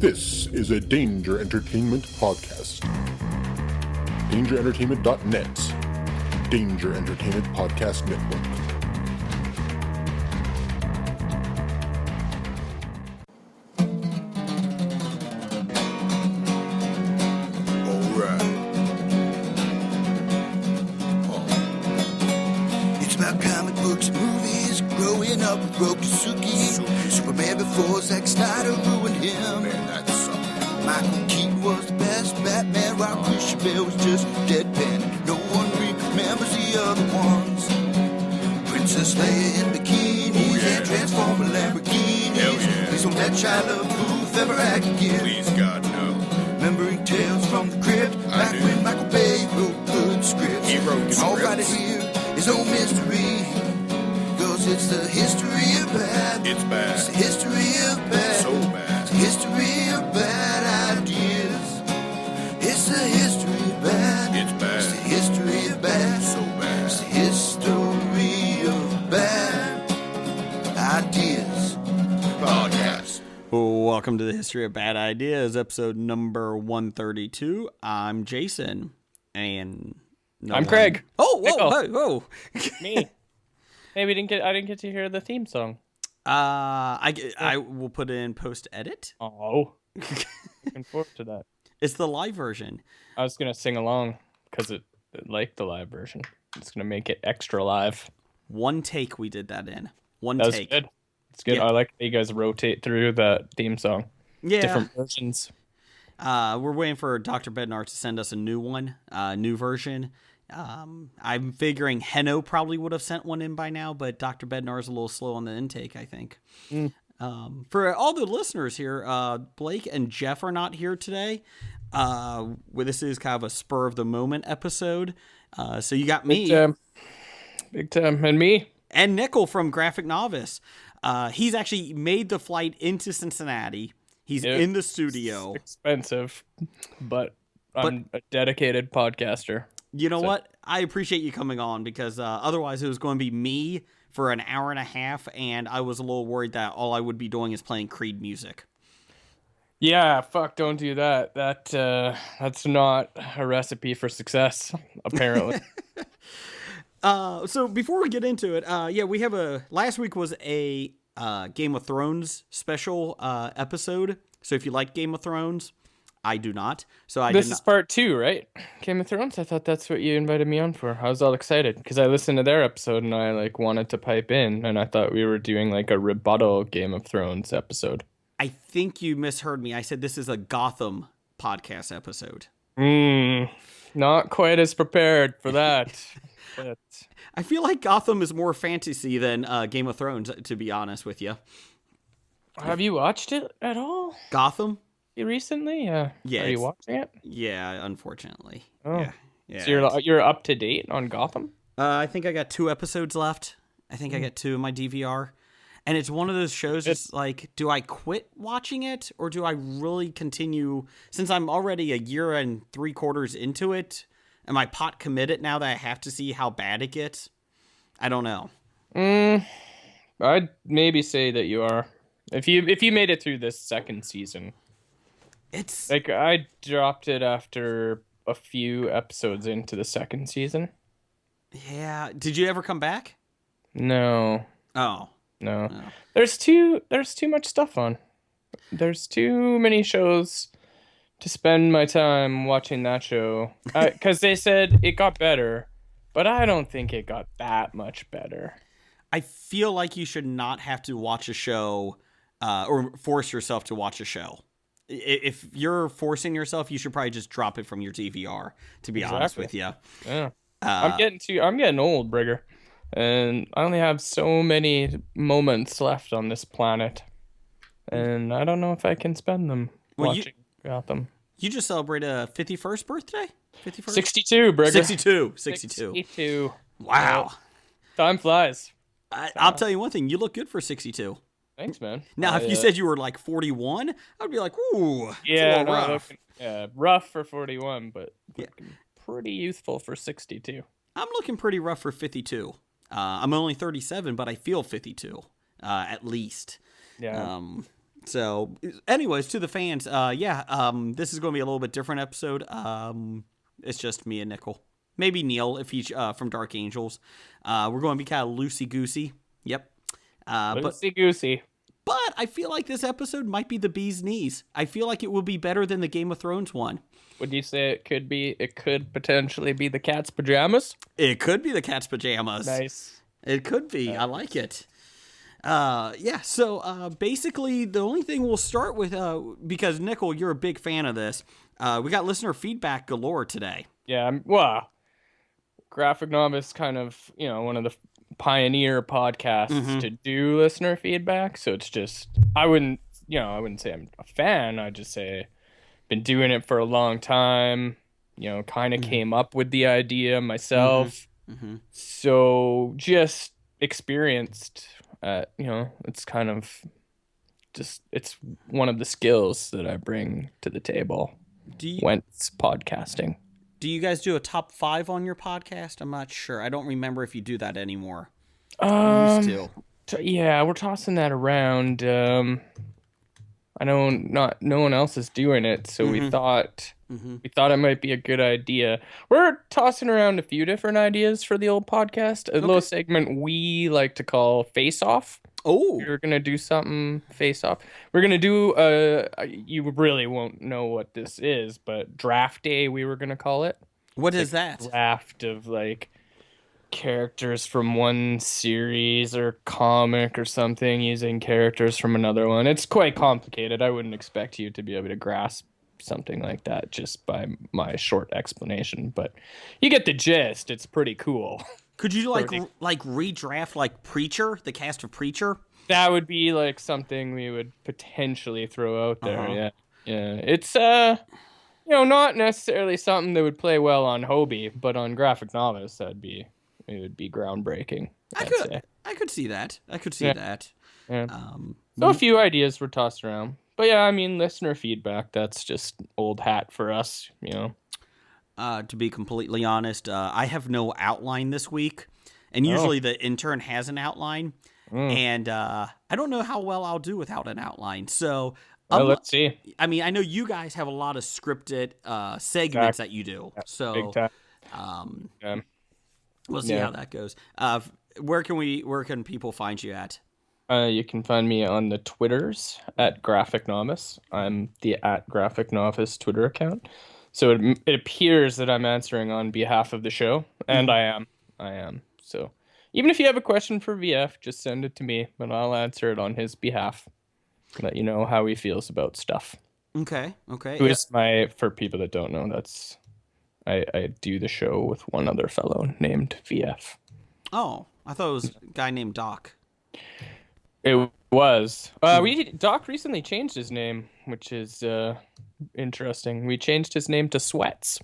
This is a Danger Entertainment podcast. DangerEntertainment.net. Danger Entertainment Podcast Network. Superman before Zack Snyder ruined him. Man, that sucked. Michael Keaton was the best Batman, while Christian Bale was just deadpan. No one remembers the other ones. Princess Leia in bikinis and Transformer Lamborghinis. Hell yeah. Please don't let Shia LaBeouf ever act again. Please, God, no. Remembering tales from the crypt, back when Michael Bay wrote good scripts. He wrote scripts. All right here is no mystery. It's the history of bad. It's bad. It's the history of bad. So bad. It's the history of bad ideas. It's the history of bad. It's bad. It's the history of bad. So bad. It's the history of bad ideas. Podcast. Welcome to the History of Bad Ideas, episode number 132. I'm Jason, and I'm Craig. Oh, whoa. Me. Hey, I didn't get to hear the theme song. I will put it in post edit. Oh, looking forward to that. It's the live version. I was gonna sing along because it like the live version. It's gonna make it extra live. One take we did that in. That was good. It's good. Yeah. I like how you guys rotate through the theme song. Yeah, different versions. We're waiting for Dr. Bednar to send us a new one, new version. I'm figuring Henno probably would have sent one in by now, but Dr. Bednar is a little slow on the intake, I think. For all the listeners here, Blake and Jeff are not here today. This is kind of a spur of the moment episode. So you got me. Big time. And me. And Nickel from Graphic Novice. He's actually made the flight into Cincinnati. He's in the studio. It's expensive, but I'm a dedicated podcaster. You know what? I appreciate you coming on because otherwise it was going to be me for an hour and a half, and I was a little worried that all I would be doing is playing Creed music. Yeah, fuck, don't do that. That's not a recipe for success, apparently. So before we get into it, we have last week was a Game of Thrones special episode. So if you like Game of Thrones, I do not. So this is part 2, right? Game of Thrones. I thought that's what you invited me on for. I was all excited because I listened to their episode and I wanted to pipe in, and I thought we were doing a rebuttal Game of Thrones episode. I think you misheard me. I said this is a Gotham podcast episode. Not quite as prepared for that. But I feel like Gotham is more fantasy than Game of Thrones, to be honest with you. Have you watched it at all? Gotham? Recently? Yeah. Are you watching it? Yeah, unfortunately. Oh. Yeah. So you're up to date on Gotham? I think I got 2 episodes left. I think I got 2 in my DVR. And it's one of those shows, it's like, do I quit watching it? Or do I really continue? Since I'm already a year and 3/4 into it, am I pot committed now that I have to see how bad it gets? I don't know. I'd maybe say that you are. If you made it through this second season. It's I dropped it after a few episodes into the second season. Yeah. Did you ever come back? No. Oh. No. There's too much stuff on. There's too many shows to spend my time watching that show. Because they said it got better, but I don't think it got that much better. I feel like you should not have to watch a show or force yourself to watch a show. If you're forcing yourself, you should probably just drop it from your DVR, to be honest with you. Yeah. I'm getting old, Brigger. And I only have so many moments left on this planet. And I don't know if I can spend them watching Gotham. You just celebrated a 51st birthday? 51st? 62, Brigger. 62. Wow. Time flies. I'll tell you one thing. You look good for 62. Thanks, man. Now, if you said you were 41, I'd be like, ooh, yeah, rough. Rough for 41, but pretty youthful for 62. I'm looking pretty rough for 52. I'm only 37, but I feel 52, at least. Yeah. So, anyways, to the fans, this is going to be a little bit different episode. It's just me and Nickel. Maybe Neil, if he's from Dark Angels. We're going to be kind of loosey-goosey. Yep. Loosey-goosey. But I feel like this episode might be the bee's knees. I feel like it will be better than the Game of Thrones one. Would you say it could be? It could potentially be the cat's pajamas? It could be the cat's pajamas. Nice. It could be. I like it. So basically the only thing we'll start with, because Nickel, you're a big fan of this, we got listener feedback galore today. Yeah, well, Graphic Novice kind of, one of the pioneer podcasts to do listener feedback, so it's just, I wouldn't say I'm a fan, I'd just say been doing it for a long time, kind of came up with the idea myself, so just experienced. It's kind of just, it's one of the skills that I bring to the table. Whence podcasting. Do you guys do a top 5 on your podcast? I'm not sure. I don't remember if you do that anymore. Used to. Yeah, we're tossing that around. I know no one else is doing it, so we thought it might be a good idea. We're tossing around a few different ideas for the old podcast. A little segment we like to call Face Off. Oh, we're gonna do something Face Off. We're gonna do you really won't know what this is, but Draft Day we were gonna call it. What is that? Draft of like characters from one series or comic or something using characters from another one. It's quite complicated. I wouldn't expect you to be able to grasp something like that just by my short explanation, but you get the gist. It's pretty cool. Could you like redraft like Preacher, the cast of Preacher? That would be like something we would potentially throw out there. Yeah. It's not necessarily something that would play well on HOBI, but on Graphic Novice it would be groundbreaking. I could see that. Yeah. So a few ideas were tossed around. But yeah, I mean, listener feedback, that's just old hat for us, To be completely honest, I have no outline this week. And usually the intern has an outline. And I don't know how well I'll do without an outline. So let's see. I mean, I know you guys have a lot of scripted segments that you do. So big time. We'll see how that goes. Where can people find you at? You can find me on the Twitters at Graphic Novice. I'm the at Graphic Novice Twitter account. So it appears that I'm answering on behalf of the show, and I am. So even if you have a question for VF, just send it to me, and I'll answer it on his behalf. Let you know how he feels about stuff. Okay. Who is for people that don't know, that's I do the show with one other fellow named VF. Oh, I thought it was a guy named Doc. It was. Doc recently changed his name, which is interesting. We changed his name to Sweats.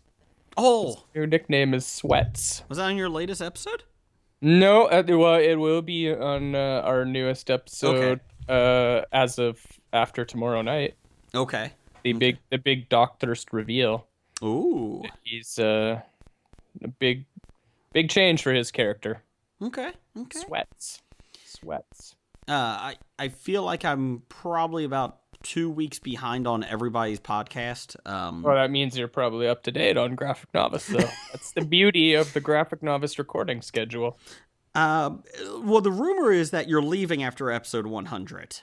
Oh, his new nickname is Sweats. Was that on your latest episode? No, well, it will be on our newest episode as of after tomorrow night. Okay. The big Doc Thirst reveal. Ooh. He's a big change for his character. Okay. Sweats. I feel like I'm probably about 2 weeks behind on everybody's podcast. Well, that means you're probably up to date on Graphic Novice, though. That's the beauty of the Graphic Novice recording schedule. Well, the rumor is that you're leaving after episode 100.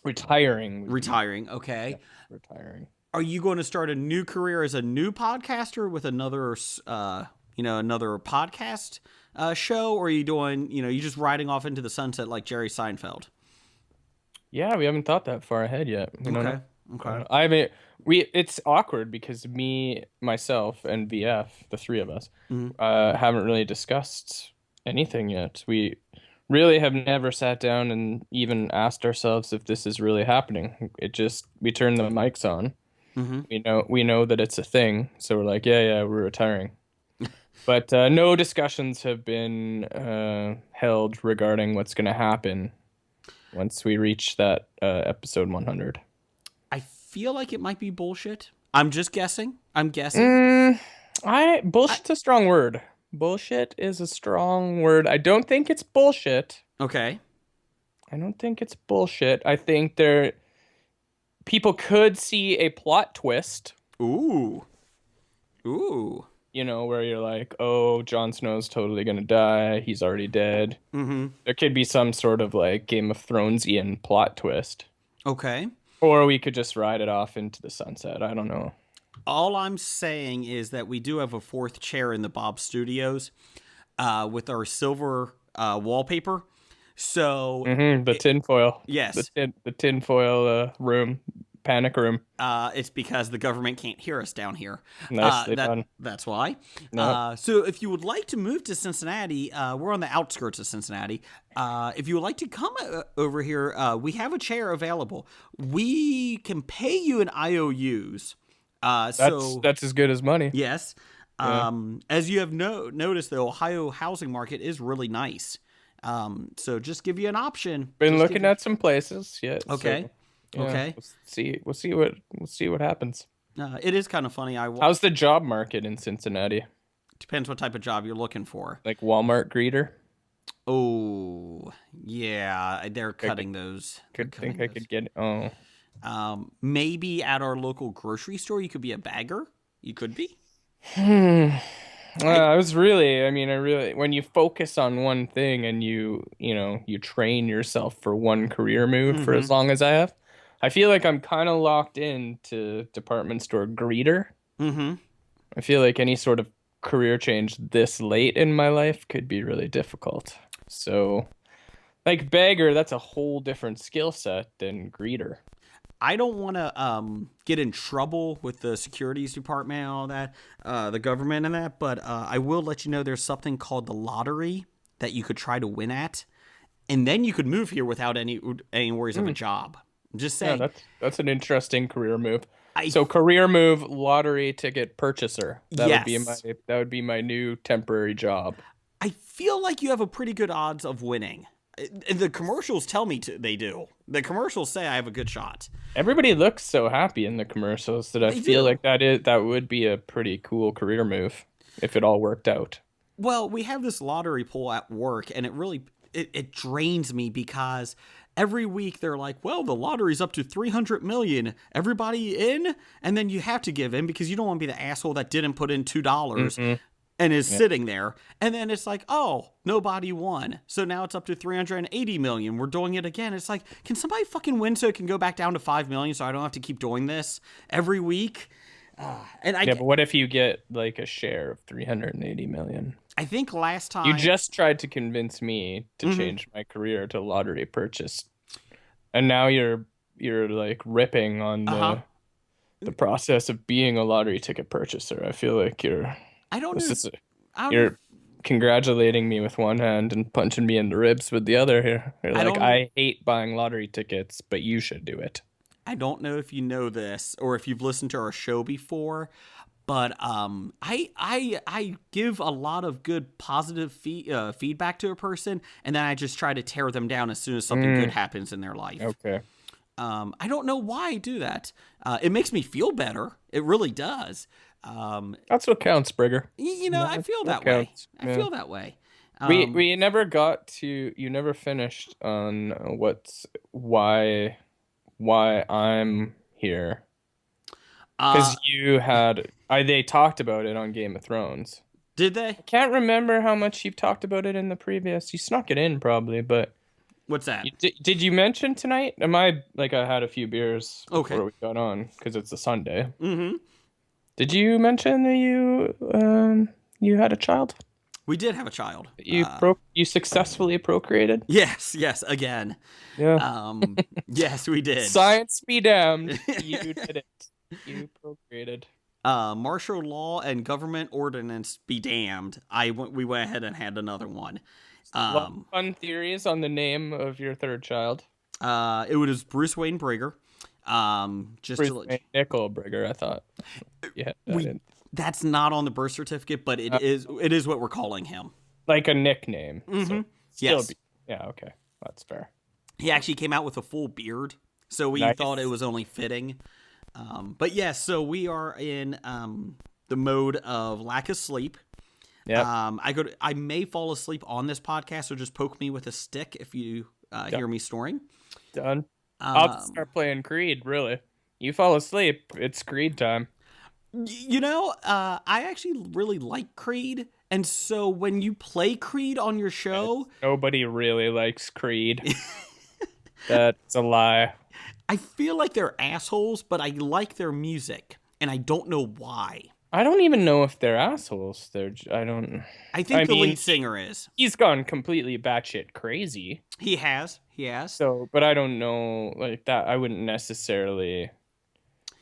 Retiring. Okay. Yeah, retiring. Are you going to start a new career as a new podcaster with another podcast show, or are you doing, you just riding off into the sunset like Jerry Seinfeld? Yeah, we haven't thought that far ahead yet. Okay. I mean, it's awkward because myself, and VF, the three of us, haven't really discussed anything yet. We really have never sat down and even asked ourselves if this is really happening. We turn the mics on. We know that it's a thing, so we're like, yeah, we're retiring. But no discussions have been held regarding what's going to happen once we reach that episode 100. I feel like it might be bullshit. I'm just guessing. Bullshit's a strong word. Bullshit is a strong word. I don't think it's bullshit. Okay. I don't think it's bullshit. I think there people could see a plot twist. Ooh. You know, where you're like, oh, Jon Snow's totally gonna die. He's already dead. Mm-hmm. There could be some sort of like Game of Thronesian plot twist. Okay. Or we could just ride it off into the sunset. I don't know. All I'm saying is that we do have a fourth chair in the Bob Studios with our silver wallpaper. So the tinfoil. Yes. The tinfoil room. Panic room. It's because the government can't hear us down here. Nicely done. That's why. Nope. So if you would like to move to Cincinnati, we're on the outskirts of Cincinnati. If you would like to come over here, we have a chair available. We can pay you in IOUs. That's as good as money. Yes. As you have noticed, the Ohio housing market is really nice. So just give you an option. Been looking at some places. Yeah. Okay. So, yeah, Okay. We'll see what happens. It is kind of funny. How's the job market in Cincinnati? Depends what type of job you're looking for. Like Walmart greeter? Oh, yeah. They're cutting those. Could get. Oh. Maybe at our local grocery store, you could be a bagger. You could be. When you focus on one thing and you train yourself for one career move for as long as I have, I feel like I'm kind of locked into department store greeter. Mm-hmm. I feel like any sort of career change this late in my life could be really difficult. So, like bagger, that's a whole different skill set than greeter. I don't want to get in trouble with the securities department and all that, the government and that, but I will let you know there's something called the lottery that you could try to win at, and then you could move here without any worries of a job. I'm just saying. Yeah, that's an interesting career move. So career move, lottery ticket purchaser. That would be my new temporary job. I feel like you have a pretty good odds of winning. The commercials tell me they do. The commercials say I have a good shot. Everybody looks so happy in the commercials that I feel like that would be a pretty cool career move if it all worked out. Well, we have this lottery pool at work, and it really it drains me because every week they're like, well, the lottery's up to 300 million. Everybody in? And then you have to give in because you don't want to be the asshole that didn't put in $2 and is sitting there. And then it's like, oh, nobody won. So now it's up to 380 million. We're doing it again. It's like, can somebody fucking win so it can go back down to 5 million so I don't have to keep doing this every week? But what if you get like a share of 380 million? I think last time you just tried to convince me to change my career to lottery purchase, and now you're like ripping on the process of being a lottery ticket purchaser. I feel like you're congratulating me with one hand and punching me in the ribs with the other here. You're like, I hate buying lottery tickets, but you should do it. I don't know if you know this or if you've listened to our show before, but I give a lot of good positive feedback to a person, and then I just try to tear them down as soon as something good happens in their life. Okay. I don't know why I do that. It makes me feel better. It really does. That's what counts, Brigger. I feel that way. I feel that way. We never got to. You never finished on why I'm here. Because they talked about it on Game of Thrones. Did they? I can't remember how much you've talked about it in the previous. You snuck it in probably, but. What's that? Did you mention tonight? I had a few beers before we got on because it's a Sunday. Mm-hmm. Did you mention that you had a child? We did have a child. You successfully procreated? Yes, again. Yeah. Yes, we did. Science be damned. You did it. You procreated. Martial law and government ordinance be damned. We went ahead and had another one. Fun theories on the name of your third child. It was Bruce Wayne Brigger. Wayne Nickel Brigger, I thought. Yeah. That's not on the birth certificate, but it is what we're calling him. Like a nickname. Mm-hmm. So yes. Yeah, okay. That's fair. He actually came out with a full beard, so we thought it was only fitting. But yes, so we are in the mode of lack of sleep. Yeah. I may fall asleep on this podcast, so just poke me with a stick if you hear me snoring. Done. I'll start playing Creed, really. You fall asleep, it's Creed time. I actually really like Creed, and so when you play Creed on your show, Nobody really likes Creed. That's a lie. I feel like they're assholes, but I like their music, and I don't know why. I don't even know if they're assholes. I don't. I think I the mean, lead singer is. He's gone completely batshit crazy. He has. So, but I don't know, like that. I wouldn't necessarily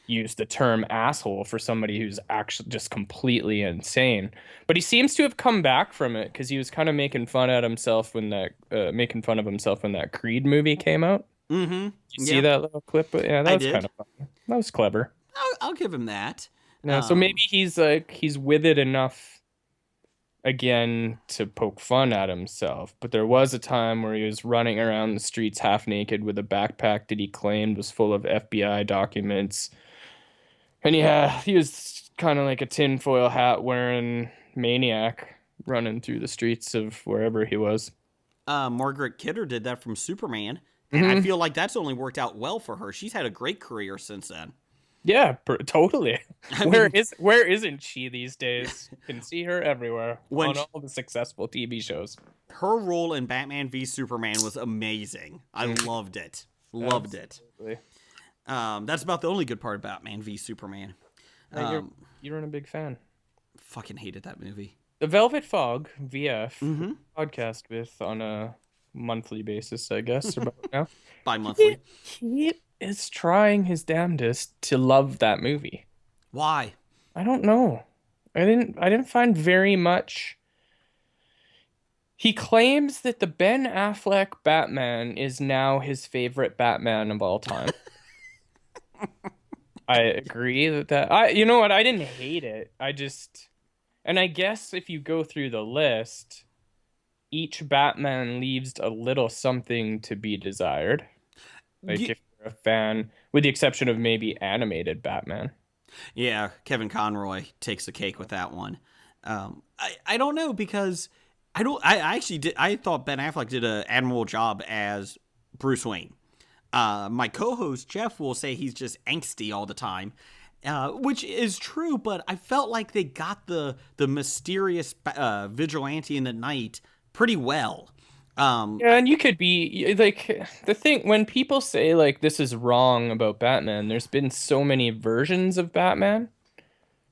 use the term asshole for somebody who's actually just completely insane. But he seems to have come back from it because he was kind of making fun of himself when that Creed movie came out. Mm-hmm. You see that little clip? Yeah, that was kind of fun. That was clever. I'll give him that. Yeah, so maybe he's with it enough again to poke fun at himself. But there was a time where he was running around the streets half naked with a backpack that he claimed was full of FBI documents. And he was kind of like a tinfoil hat wearing maniac running through the streets of wherever he was. Margaret Kidder did that from Superman. And I feel like that's only worked out well for her. She's had a great career since then. Yeah, totally. Where isn't she these days? Can see her everywhere on all the successful TV shows. Her role in Batman v Superman was amazing. I loved it. Loved Absolutely. it. That's about the only good part of Batman v Superman. You weren't a big fan. Fucking hated that movie. The Velvet Fog VF podcast with on a monthly basis, I guess, about now. Bi-monthly. He is trying his damnedest to love that movie. Why? I don't know. I didn't find very much. He claims that the Ben Affleck Batman is now his favorite Batman of all time. I agree with that. You know what? I didn't hate it. And I guess if you go through the list, each Batman leaves a little something to be desired. Like if you're a fan, with the exception of maybe animated Batman. Yeah, Kevin Conroy takes the cake with that one. I don't know because I thought Ben Affleck did an admirable job as Bruce Wayne. My co-host Jeff will say he's just angsty all the time, which is true. But I felt like they got the mysterious vigilante in the night pretty well. Yeah, and you could be like the thing when people say like this is wrong about Batman. There's been so many versions of Batman.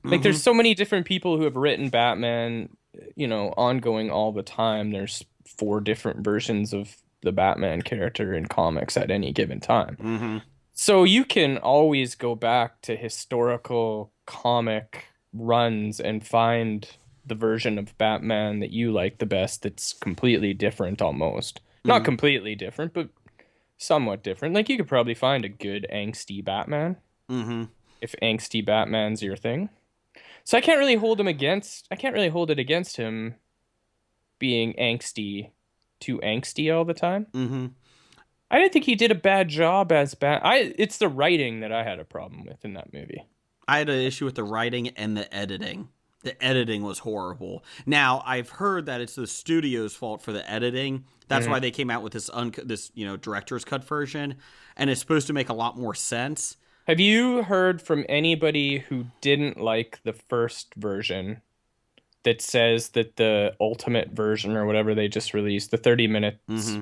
Like there's so many different people who have written Batman, ongoing all the time. There's 4 different versions of the Batman character in comics at any given time. So you can always go back to historical comic runs and find the version of Batman that you like the best that's completely different almost. Not completely different, but somewhat different. Like you could probably find a good angsty Batman. If angsty Batman's your thing. So I can't really hold it against him being too angsty all the time. I didn't think he did a bad job as it's the writing that I had a problem with in that movie. I had an issue with the writing and the editing. The editing was horrible. Now, I've heard that it's the studio's fault for the editing. That's why they came out with this director's cut version, and it's supposed to make a lot more sense. Have you heard from anybody who didn't like the first version that says that the ultimate version or whatever they just released, the 30 minutes,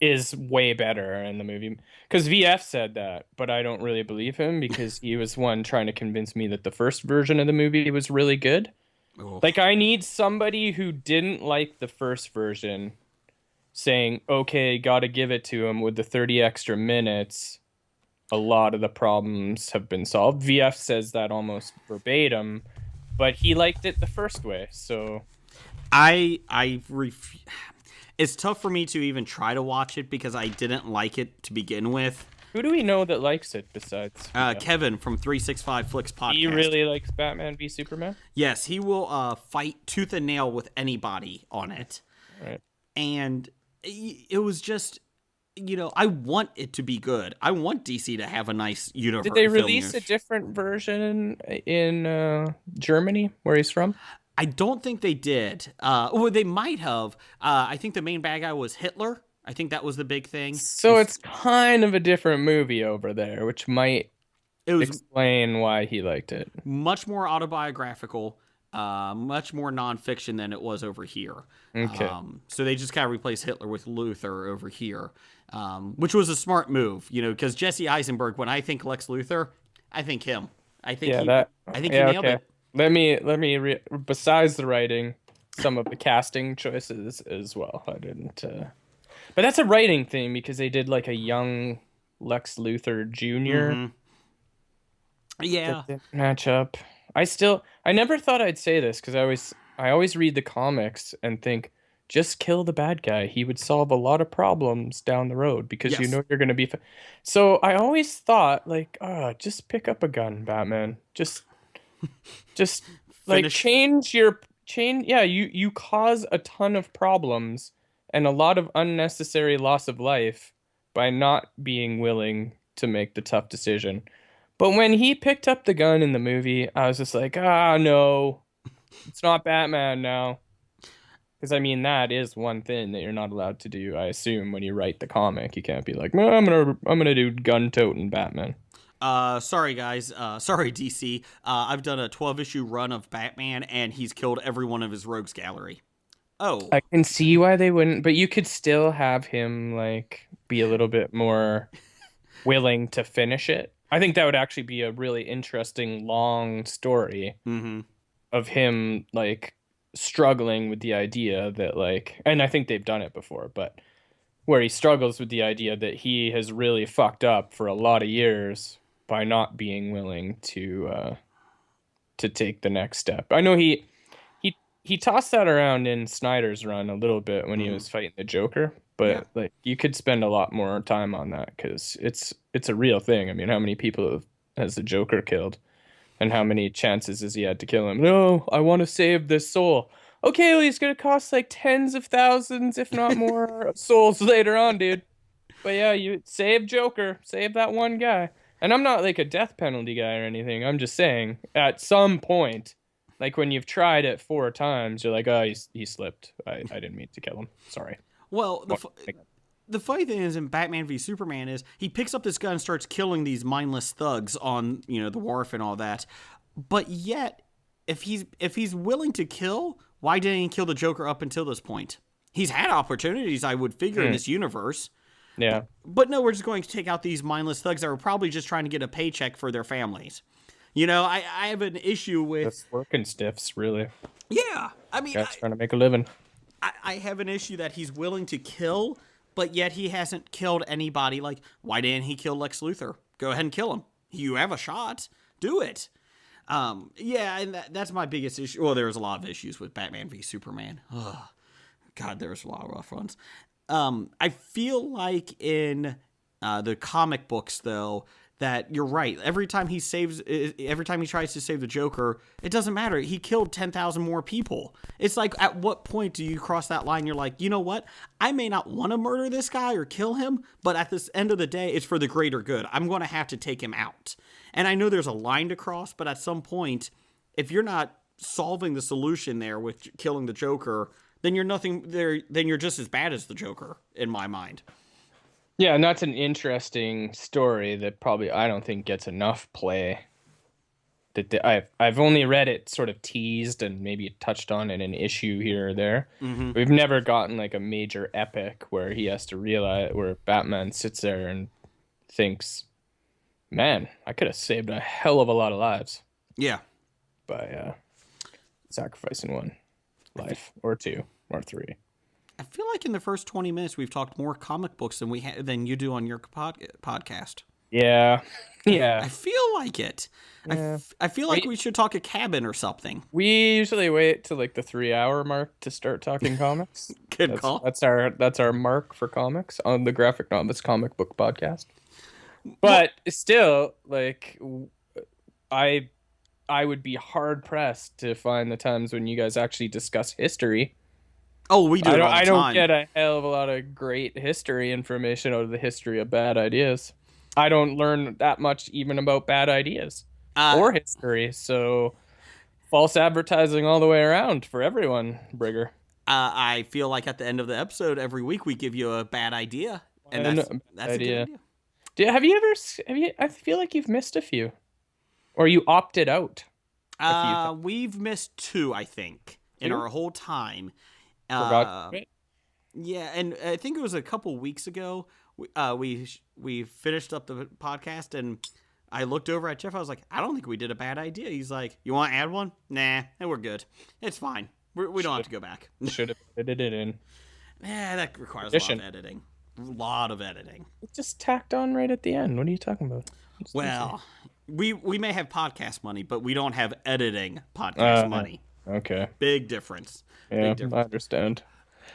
is way better in the movie? Because VF said that, but I don't really believe him because he was one trying to convince me that the first version of the movie was really good. Like, I need somebody who didn't like the first version saying, okay, gotta give it to him with the 30 extra minutes. A lot of the problems have been solved. VF says that almost verbatim, but he liked it the first way, so... It's tough for me to even try to watch it because I didn't like it to begin with. Who do we know that likes it besides Kevin from 365 Flicks Podcast? He really likes Batman v Superman? Yes, he will fight tooth and nail with anybody on it. Right. And it was just, I want it to be good. I want DC to have a nice universe. Did they release a different version in Germany, where he's from? I don't think they did. Well, they might have. I think the main bad guy was Hitler. I think that was the big thing. So it's kind of a different movie over there, which might It was Explain why he liked it. much more autobiographical, much more nonfiction than it was over here. Okay. So they just kind of replaced Hitler with Luthor over here, which was a smart move, because Jesse Eisenberg, when I think Lex Luthor, I think him. I think he nailed it. Let me besides the writing, some of the casting choices as well. I didn't but that's a writing thing because they did like a young Lex Luthor Jr. Mm-hmm. Yeah. Matchup. I never thought I'd say this because I always read the comics and think just kill the bad guy. He would solve a lot of problems down the road because you know you're going to be so I always thought like, just pick up a gun, Batman. Just like change you cause a ton of problems and a lot of unnecessary loss of life by not being willing to make the tough decision. But when he picked up the gun in the movie, I was just like, no, it's not Batman now. Because, I mean, that is one thing that you're not allowed to do, I assume, when you write the comic. You can't be like, no, I'm gonna do gun-toting Batman. Sorry, guys. Sorry, DC. I've done a 12-issue run of Batman, and he's killed every one of his rogues gallery. Oh. I can see why they wouldn't, but you could still have him, like, be a little bit more willing to finish it. I think that would actually be a really interesting, long story of him, like, struggling with the idea that, like, and I think they've done it before, but where he struggles with the idea that he has really fucked up for a lot of years by not being willing to take the next step. I know he tossed that around in Snyder's run a little bit when he was fighting the Joker, but like you could spend a lot more time on that because it's a real thing. I mean, how many people has the Joker killed, and how many chances has he had to kill him? No, I want to save this soul. Okay, well, he's gonna cost like tens of thousands, if not more, souls later on, dude. But yeah, you save Joker, save that one guy. And I'm not like a death penalty guy or anything. I'm just saying, at some point, like when you've tried it 4 times, you're like, oh, he slipped. I didn't mean to kill him. Sorry. Well, the funny thing is in Batman v Superman is he picks up this gun and starts killing these mindless thugs on, the wharf and all that. But yet, if he's willing to kill, why didn't he kill the Joker up until this point? He's had opportunities, I would figure, in this universe. Yeah. But no, we're just going to take out these mindless thugs that were probably just trying to get a paycheck for their families. I have an issue with... That's working stiffs, really. Yeah. I mean... Guys trying to make a living. I have an issue that he's willing to kill, but yet he hasn't killed anybody. Like, why didn't he kill Lex Luthor? Go ahead and kill him. You have a shot. Do it. Yeah, and that's my biggest issue. Well, there's a lot of issues with Batman v Superman. Ugh. God, there's a lot of rough ones. I feel like in the comic books, though, that you're right. Every time he tries to save the Joker, it doesn't matter. He killed 10,000 more people. It's like, at what point do you cross that line? You're like, you know what? I may not want to murder this guy or kill him, but at the end of the day, it's for the greater good. I'm going to have to take him out. And I know there's a line to cross, but at some point, if you're not solving the solution there with killing the Joker, then you're nothing there. Then you're just as bad as the Joker, in my mind. Yeah, and that's an interesting story that probably I don't think gets enough play. I've only read it sort of teased and maybe touched on in an issue here or there. Mm-hmm. We've never gotten like a major epic where he has to realize, where Batman sits there and thinks, man, I could have saved a hell of a lot of lives. Yeah. By sacrificing one life or 2 or 3. I feel like in the first 20 minutes we've talked more comic books than you do on your podcast. Yeah. Yeah. I feel like it. Yeah. I feel like we should talk a cabin or something. We usually wait till like the 3-hour mark to start talking comics. Good call. That's our mark for comics on the Graphic Novice comic book podcast. But still, like, I would be hard pressed to find the times when you guys actually discuss history. Oh, we do. I don't get a hell of a lot of great history information out of the history of bad ideas. I don't learn that much even about bad ideas or history. So false advertising all the way around for everyone, Brigger. I feel like at the end of the episode every week we give you a bad idea, and that's a good idea. Have you ever? I feel like you've missed a few, or you opted out. We've missed 2, I think, in 2? our whole time. Forgot it. Yeah, and I think it was a couple weeks ago. We finished up the podcast, and I looked over at Jeff. I was like, I don't think we did a bad idea. He's like, you want to add one? Nah, we're good. It's fine. We don't have to go back. Should have edited it in. Yeah, that requires a lot of editing. It's just tacked on right at the end. What are you talking about? Well, we may have podcast money, but we don't have editing podcast money. Okay. Big difference. Yeah, Big difference. I understand.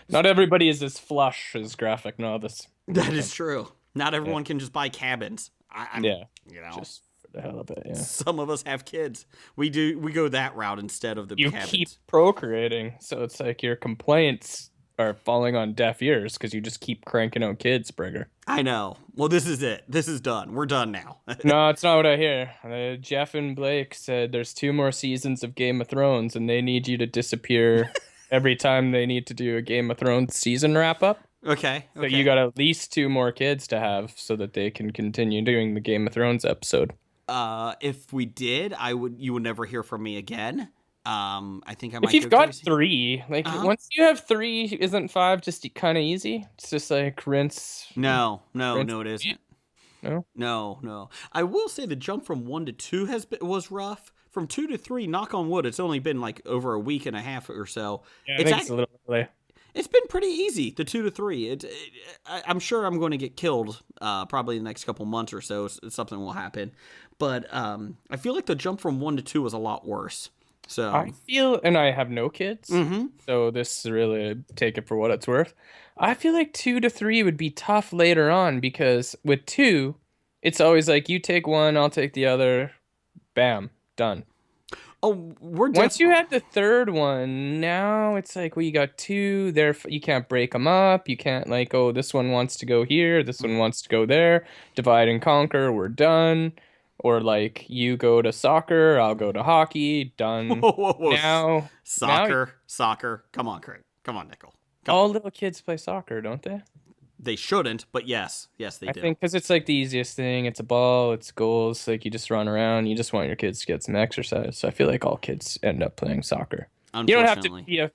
Not everybody is as flush as Graphic Novice. That is true. Not everyone can just buy cabins. Yeah. You know, Just for the hell of it, yeah. some of us have kids. We go that route instead of the You cabins. keep procreating, so it's like your complaints are falling on deaf ears because you just keep cranking out kids, Brigger. I know. Well, this is it. This is done. We're done now. No, it's not what I hear. Jeff and Blake said there's 2 more seasons of Game of Thrones, and they need you to disappear every time they need to do a Game of Thrones season wrap-up. Okay. So you got at least 2 more kids to have so that they can continue doing the Game of Thrones episode. If we did, you would never hear from me again. I think I might. If you've go got crazy. 3, like once you have 3, isn't 5 just kind of easy? It's just like rinse. No, rinse it isn't. No? No. I will say the jump from 1 to 2 was rough. From 2 to 3, knock on wood, it's only been like over a week and a half or so. Yeah, I think it's a little early. It's been pretty easy, the 2 to 3. I'm sure I'm going to get killed probably in the next couple months or so. Something will happen. But I feel like the jump from 1 to 2 was a lot worse. So I feel, and I have no kids, so this really, take it for what it's worth. I feel like 2 to 3 would be tough later on because with 2, it's always like you take one, I'll take the other, bam, done. Oh, once you have the 3rd one, now it's like, well, you got 2 there. You can't break them up. You can't like, oh, this one wants to go here, this one wants to go there. Divide and conquer. We're done. Or like you go to soccer, I'll go to hockey. Done. Whoa. Now soccer. Come on, Craig. Come on, Nickel. All little kids play soccer, don't they? They shouldn't, but yes, they do. I think because it's like the easiest thing. It's a ball, it's goals. Like you just run around. You just want your kids to get some exercise. So I feel like all kids end up playing soccer. You don't have to be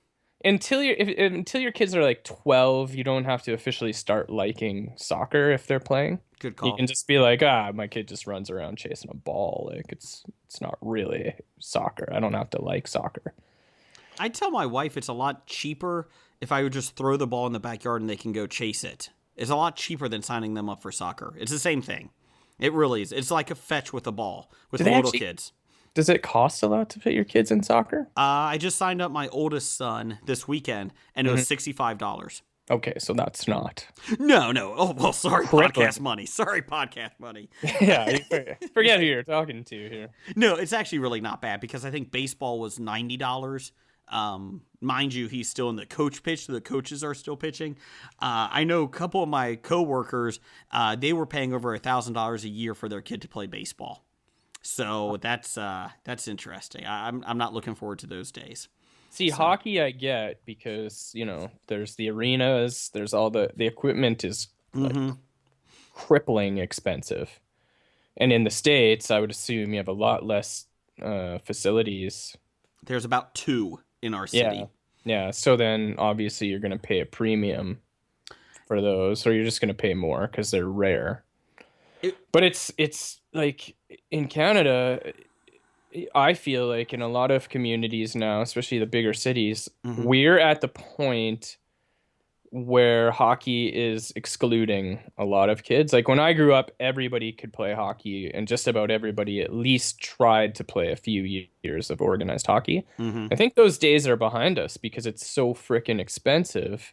until your kids are like 12. You don't have to officially start liking soccer if they're playing. Good call. You can just be like, my kid just runs around chasing a ball. Like it's not really soccer. I don't have to like soccer. I tell my wife it's a lot cheaper if I would just throw the ball in the backyard and they can go chase it. It's a lot cheaper than signing them up for soccer. It's the same thing. It really is. It's like a fetch with a ball with the little kids. Does it cost a lot to put your kids in soccer? I just signed up my oldest son this weekend, and it was $65. Okay, so that's not. No. Oh, well, sorry, podcast money. Yeah, forget who you're talking to here. No, it's actually really not bad because I think baseball was $90. Mind you, he's still in the coach pitch, so the coaches are still pitching. I know a couple of my coworkers, they were paying over $1,000 a year for their kid to play baseball. So that's interesting. I'm not looking forward to those days. See, hockey I get because, there's the arenas, there's all the equipment is like crippling expensive. And in the States, I would assume you have a lot less facilities. There's about 2 in our city. Yeah. So then obviously you're going to pay a premium for those, or you're just going to pay more because they're rare. But it's like in Canada, I feel like in a lot of communities now, especially the bigger cities, we're at the point where hockey is excluding a lot of kids. Like when I grew up, everybody could play hockey, and just about everybody at least tried to play a few years of organized hockey. I think those days are behind us because it's so freaking expensive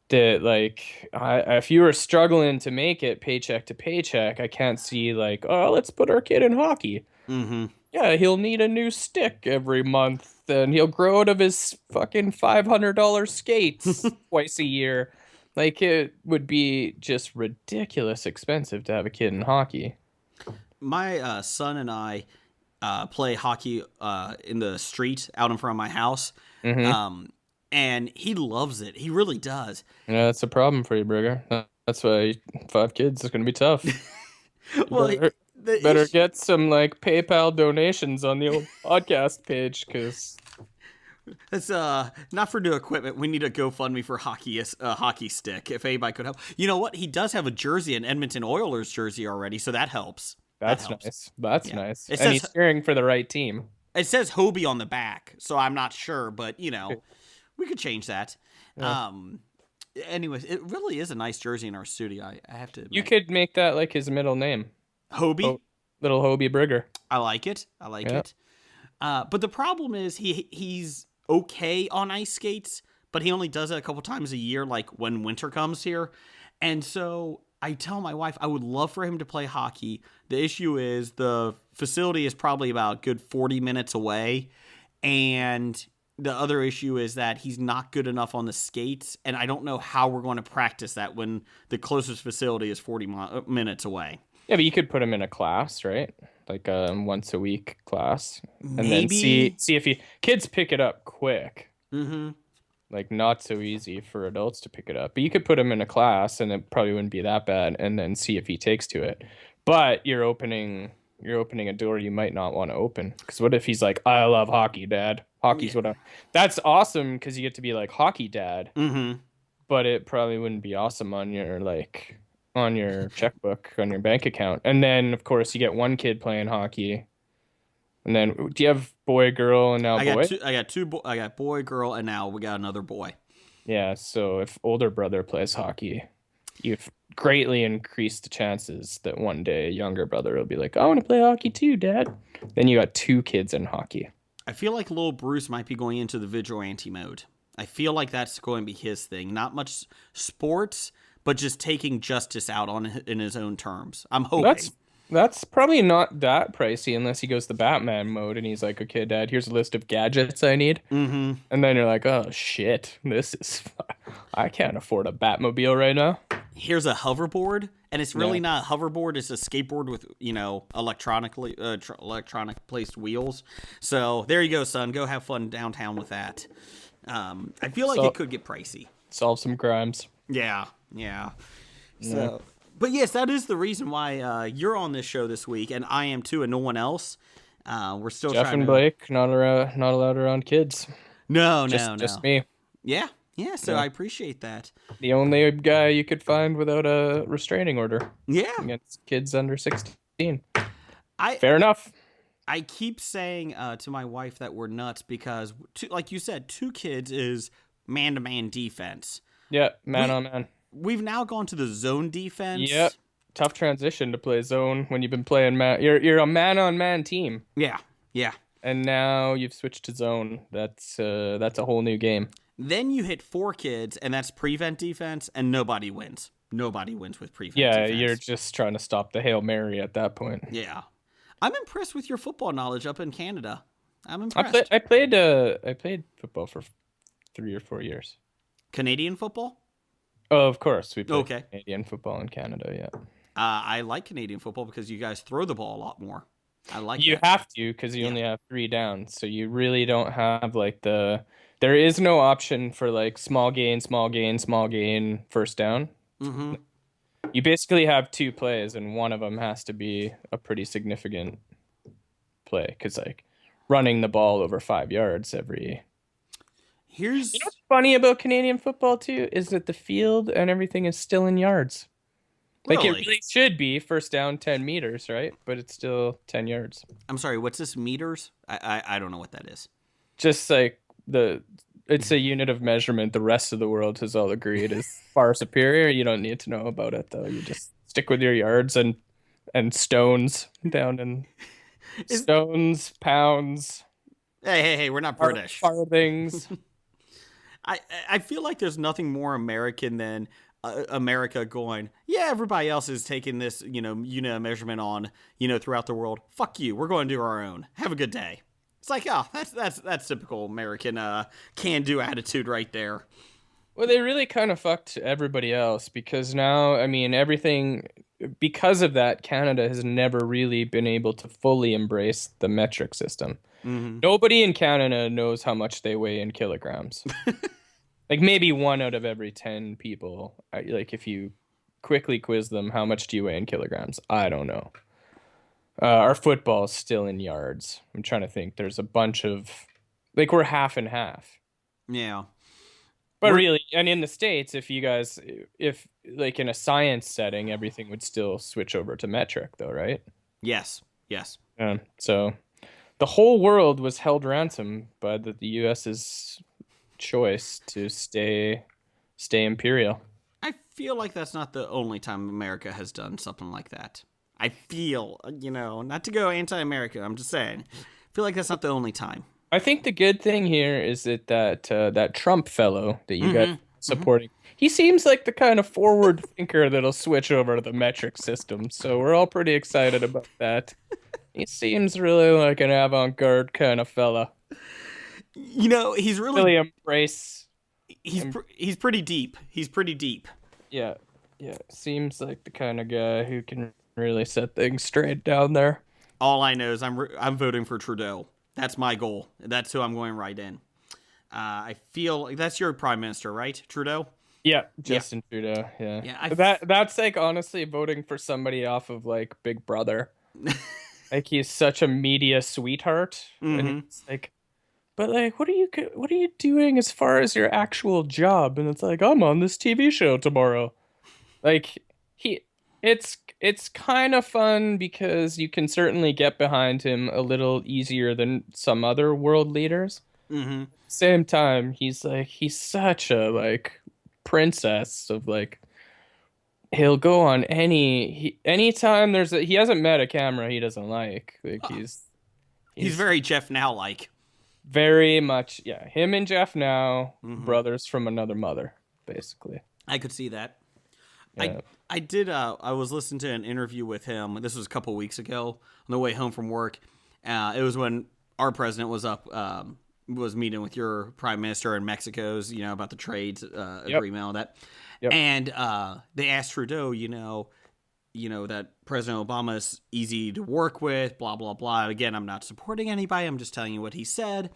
that like if you were struggling to make it paycheck to paycheck, I can't see like, oh, let's put our kid in hockey. Yeah, he'll need a new stick every month, and he'll grow out of his fucking $500 skates twice a year. Like, it would be just ridiculous expensive to have a kid in hockey. My son and I play hockey in the street out in front of my house, and he loves it. He really does. Yeah, that's a problem for you, Brigger. That's why 5 kids is going to be tough. Well, Better get some like PayPal donations on the old podcast page, because That's not for new equipment. We need a GoFundMe for hockey stick. If anybody could help, you know what? He does have a jersey, an Edmonton Oilers jersey already, so that helps. that's helps. nice. That's Yeah. nice. It And he's says cheering for the right team. it says HOBI on the back, so I'm not sure, but we could change that. Yeah. Anyways, it really is a nice jersey in our studio. I have to admit. You could make that like his middle name. HOBI. Little Hobie Brigger. I like it. Yeah. It. But the problem is he's okay on ice skates, but he only does it a couple times a year, like when winter comes here. And so I tell my wife I would love for him to play hockey. The issue is the facility is probably about a good 40 minutes away. And the other issue is that he's not good enough on the skates. And I don't know how we're going to practice that when the closest facility is 40 minutes away. Yeah, but you could put him in a class, right? Like a once a week class, and Maybe. then see if kids pick it up quick. Mm-hmm. Like not so easy for adults to pick it up. But you could put him in a class, and it probably wouldn't be that bad, and then see if he takes to it. But you're opening a door you might not want to open, because what if he's like, I love hockey, Dad. Hockey's what I. That's awesome because you get to be like hockey dad. Mm-hmm. But it probably wouldn't be awesome on your checkbook, on your bank account. And then, of course, you get one kid playing hockey. And then, do you have boy, girl, and now boy? I got boy, girl, and now we got another boy. Yeah, so if older brother plays hockey, you've greatly increased the chances that one day a younger brother will be like, I want to play hockey too, Dad. Then you got two kids in hockey. I feel like little Bruce might be going into the vigilante mode. I feel like that's going to be his thing. Not much sports, but just taking justice out in his own terms. I'm hoping. That's probably not that pricey unless he goes the Batman mode and he's like, okay, Dad, here's a list of gadgets I need. Mm-hmm. And then you're like, oh, shit, I can't afford a Batmobile right now. Here's a hoverboard, and it's really not a hoverboard. It's a skateboard with, electronic placed wheels. So there you go, son. Go have fun downtown with that. I feel like it could get pricey. Solve some crimes. Yeah. So, but yes, that is the reason why you're on this show this week, and I am too, and no one else. We're still Jeff trying and Blake not allowed around kids. No, just me. Yeah. So I appreciate that. The only guy you could find without a restraining order. Yeah. Against kids under 16. Fair enough. I keep saying to my wife that we're nuts because, like you said, two kids is man-to-man defense. Yeah, man on man. We've now gone to the zone defense. Yep. Tough transition to play zone when you've been playing man. You're a man-on-man team. Yeah. And now you've switched to zone. That's a whole new game. Then you hit four kids, and that's prevent defense, and nobody wins. Nobody wins with prevent defense. Yeah, you're just trying to stop the Hail Mary at that point. Yeah. I'm impressed with your football knowledge up in Canada. I'm impressed. I played football for 3 or 4 years. Canadian football? Oh, of course. We play Canadian football in Canada, yeah. I like Canadian football because you guys throw the ball a lot more. I like You have to because you only have 3 downs. So you really don't have like there is no option for like small gain, first down. Mm-hmm. You basically have 2 plays and one of them has to be a pretty significant play because like running the ball over 5 yards every... You know what's funny about Canadian football too is that the field and everything is still in yards. Like it really should be first down 10 meters, right? But it's still 10 yards. I'm sorry, what's this meters? I don't know what that is. Just like it's a unit of measurement the rest of the world has all agreed is far superior. You don't need to know about it though. You just stick with your yards and stones down in stones, pounds. Hey, we're not British. Farthings. I feel like there's nothing more American than America going, yeah, everybody else is taking this, unit of measurement on, throughout the world. Fuck you. We're going to do our own. Have a good day. It's like, oh, that's typical American can-do attitude right there. Well, they really kind of fucked everybody else because now, I mean, everything, because of that, Canada has never really been able to fully embrace the metric system. Mm-hmm. Nobody in Canada knows how much they weigh in kilograms. Like maybe 1 out of every 10 people, like if you quickly quiz them. How much do you weigh in kilograms? I don't know. Our football is still in yards. I'm trying to think. There's a bunch of, like, we're half and half. Yeah. But really, and in the States, if like in a science setting, everything would still switch over to metric, though, right? Yes. Yes. So the whole world was held ransom by the US's choice to stay imperial. I feel like that's not the only time America has done something like that. I feel, not to go anti-American, I'm just saying. I feel like that's not the only time. I think the good thing here is that Trump fellow that you got supporting, he seems like the kind of forward thinker that'll switch over to the metric system. So we're all pretty excited about that. He seems really like an avant-garde kind of fella. He's really embrace. He's pretty deep. He's pretty deep. Yeah. Seems like the kind of guy who can really set things straight down there. All I know is I'm voting for Trudeau. That's my goal. That's who I'm going right in. I feel like that's your prime minister, right? Trudeau? Yeah, Justin Trudeau. Yeah. That's like honestly voting for somebody off of like Big Brother. Like he's such a media sweetheart, and it's like, but like, what are you doing as far as your actual job? And it's like, I'm on this TV show tomorrow. Like it's kind of fun because you can certainly get behind him a little easier than some other world leaders. Same time, he's such a like princess of like, he'll go on anytime he hasn't met a camera he doesn't like he's very Jeff Now like. Very much, yeah. Him and Jeff Now, brothers from another mother, basically. I could see that. Yeah. I did. I was listening to an interview with him. This was a couple weeks ago on the way home from work. It was when our president was was meeting with your prime minister in Mexico's, about the trade agreement and all that. Yep. And they asked Trudeau, that President Obama is easy to work with, blah, blah, blah. Again, I'm not supporting anybody. I'm just telling you what he said.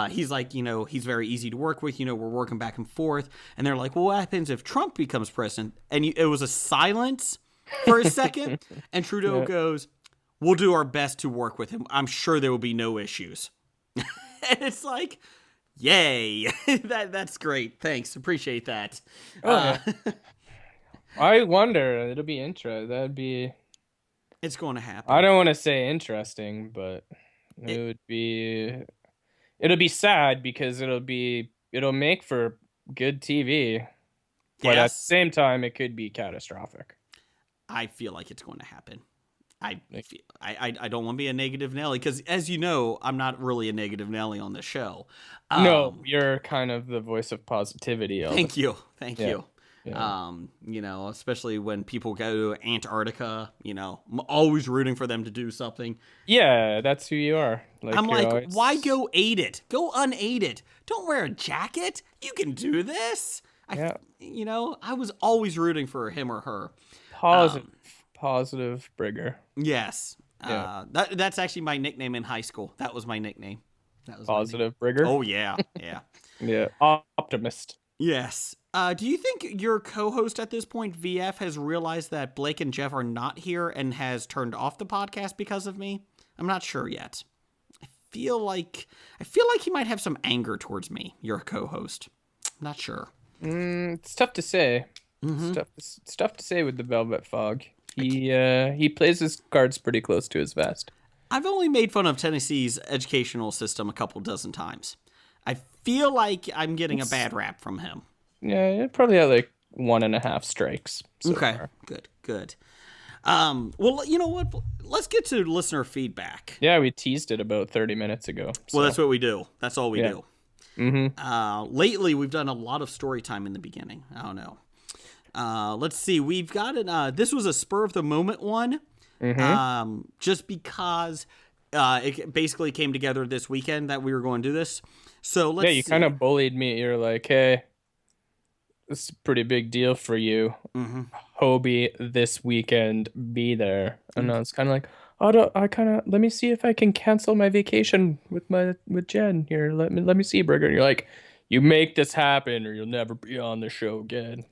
He's like, he's very easy to work with. We're working back and forth. And they're like, well, what happens if Trump becomes president? And it was a silence for a second. And Trudeau goes, we'll do our best to work with him. I'm sure there will be no issues. And it's like, yay. That's great. Thanks. Appreciate that. I wonder. It'll be interesting. It's going to happen. I don't want to say interesting, but it'll be sad because it'll make for good TV. But at the same time, it could be catastrophic. I feel like it's going to happen. I don't want to be a negative Nelly because, as you know, I'm not really a negative Nelly on this show. No, you're kind of the voice of positivity. Thank you. Yeah. Especially when people go to Antarctica, I'm always rooting for them to do something. Yeah, that's who you are. I'm like, why go aided? Go unaided. Don't wear a jacket. You can do this. I was always rooting for him or her. Positive Brigger. Yes. Yeah. That's actually my nickname in high school. That was my nickname. That was Positive Brigger. Oh yeah. Yeah. Yeah. Optimist. Yes. Do you think your co-host at this point, VF, has realized that Blake and Jeff are not here and has turned off the podcast because of me? I'm not sure yet. I feel like he might have some anger towards me, your co-host. I'm not sure. It's tough to say. It's tough to say with the Velvet Fog. He plays his cards pretty close to his vest. I've only made fun of Tennessee's educational system a couple dozen times. I feel like I'm getting a bad rap from him. Yeah, probably had like 1.5 strikes. Okay, far. Good. Well, you know what? Let's get to listener feedback. Yeah, we teased it about 30 minutes ago. So. Well, that's what we do. That's all we do. Mm-hmm. Lately, we've done a lot of story time in the beginning. I don't know. Let's see. We've got this was a spur of the moment one. Just because it basically came together this weekend that we were going to do this. So let's. Yeah, you kind of bullied me. You're like, hey, this is a pretty big deal for you. HOBI this weekend, be there. And I was kind of like, let me see if I can cancel my vacation with Jen here. Let me see, Brigger. And you're like, you make this happen or you'll never be on the show again.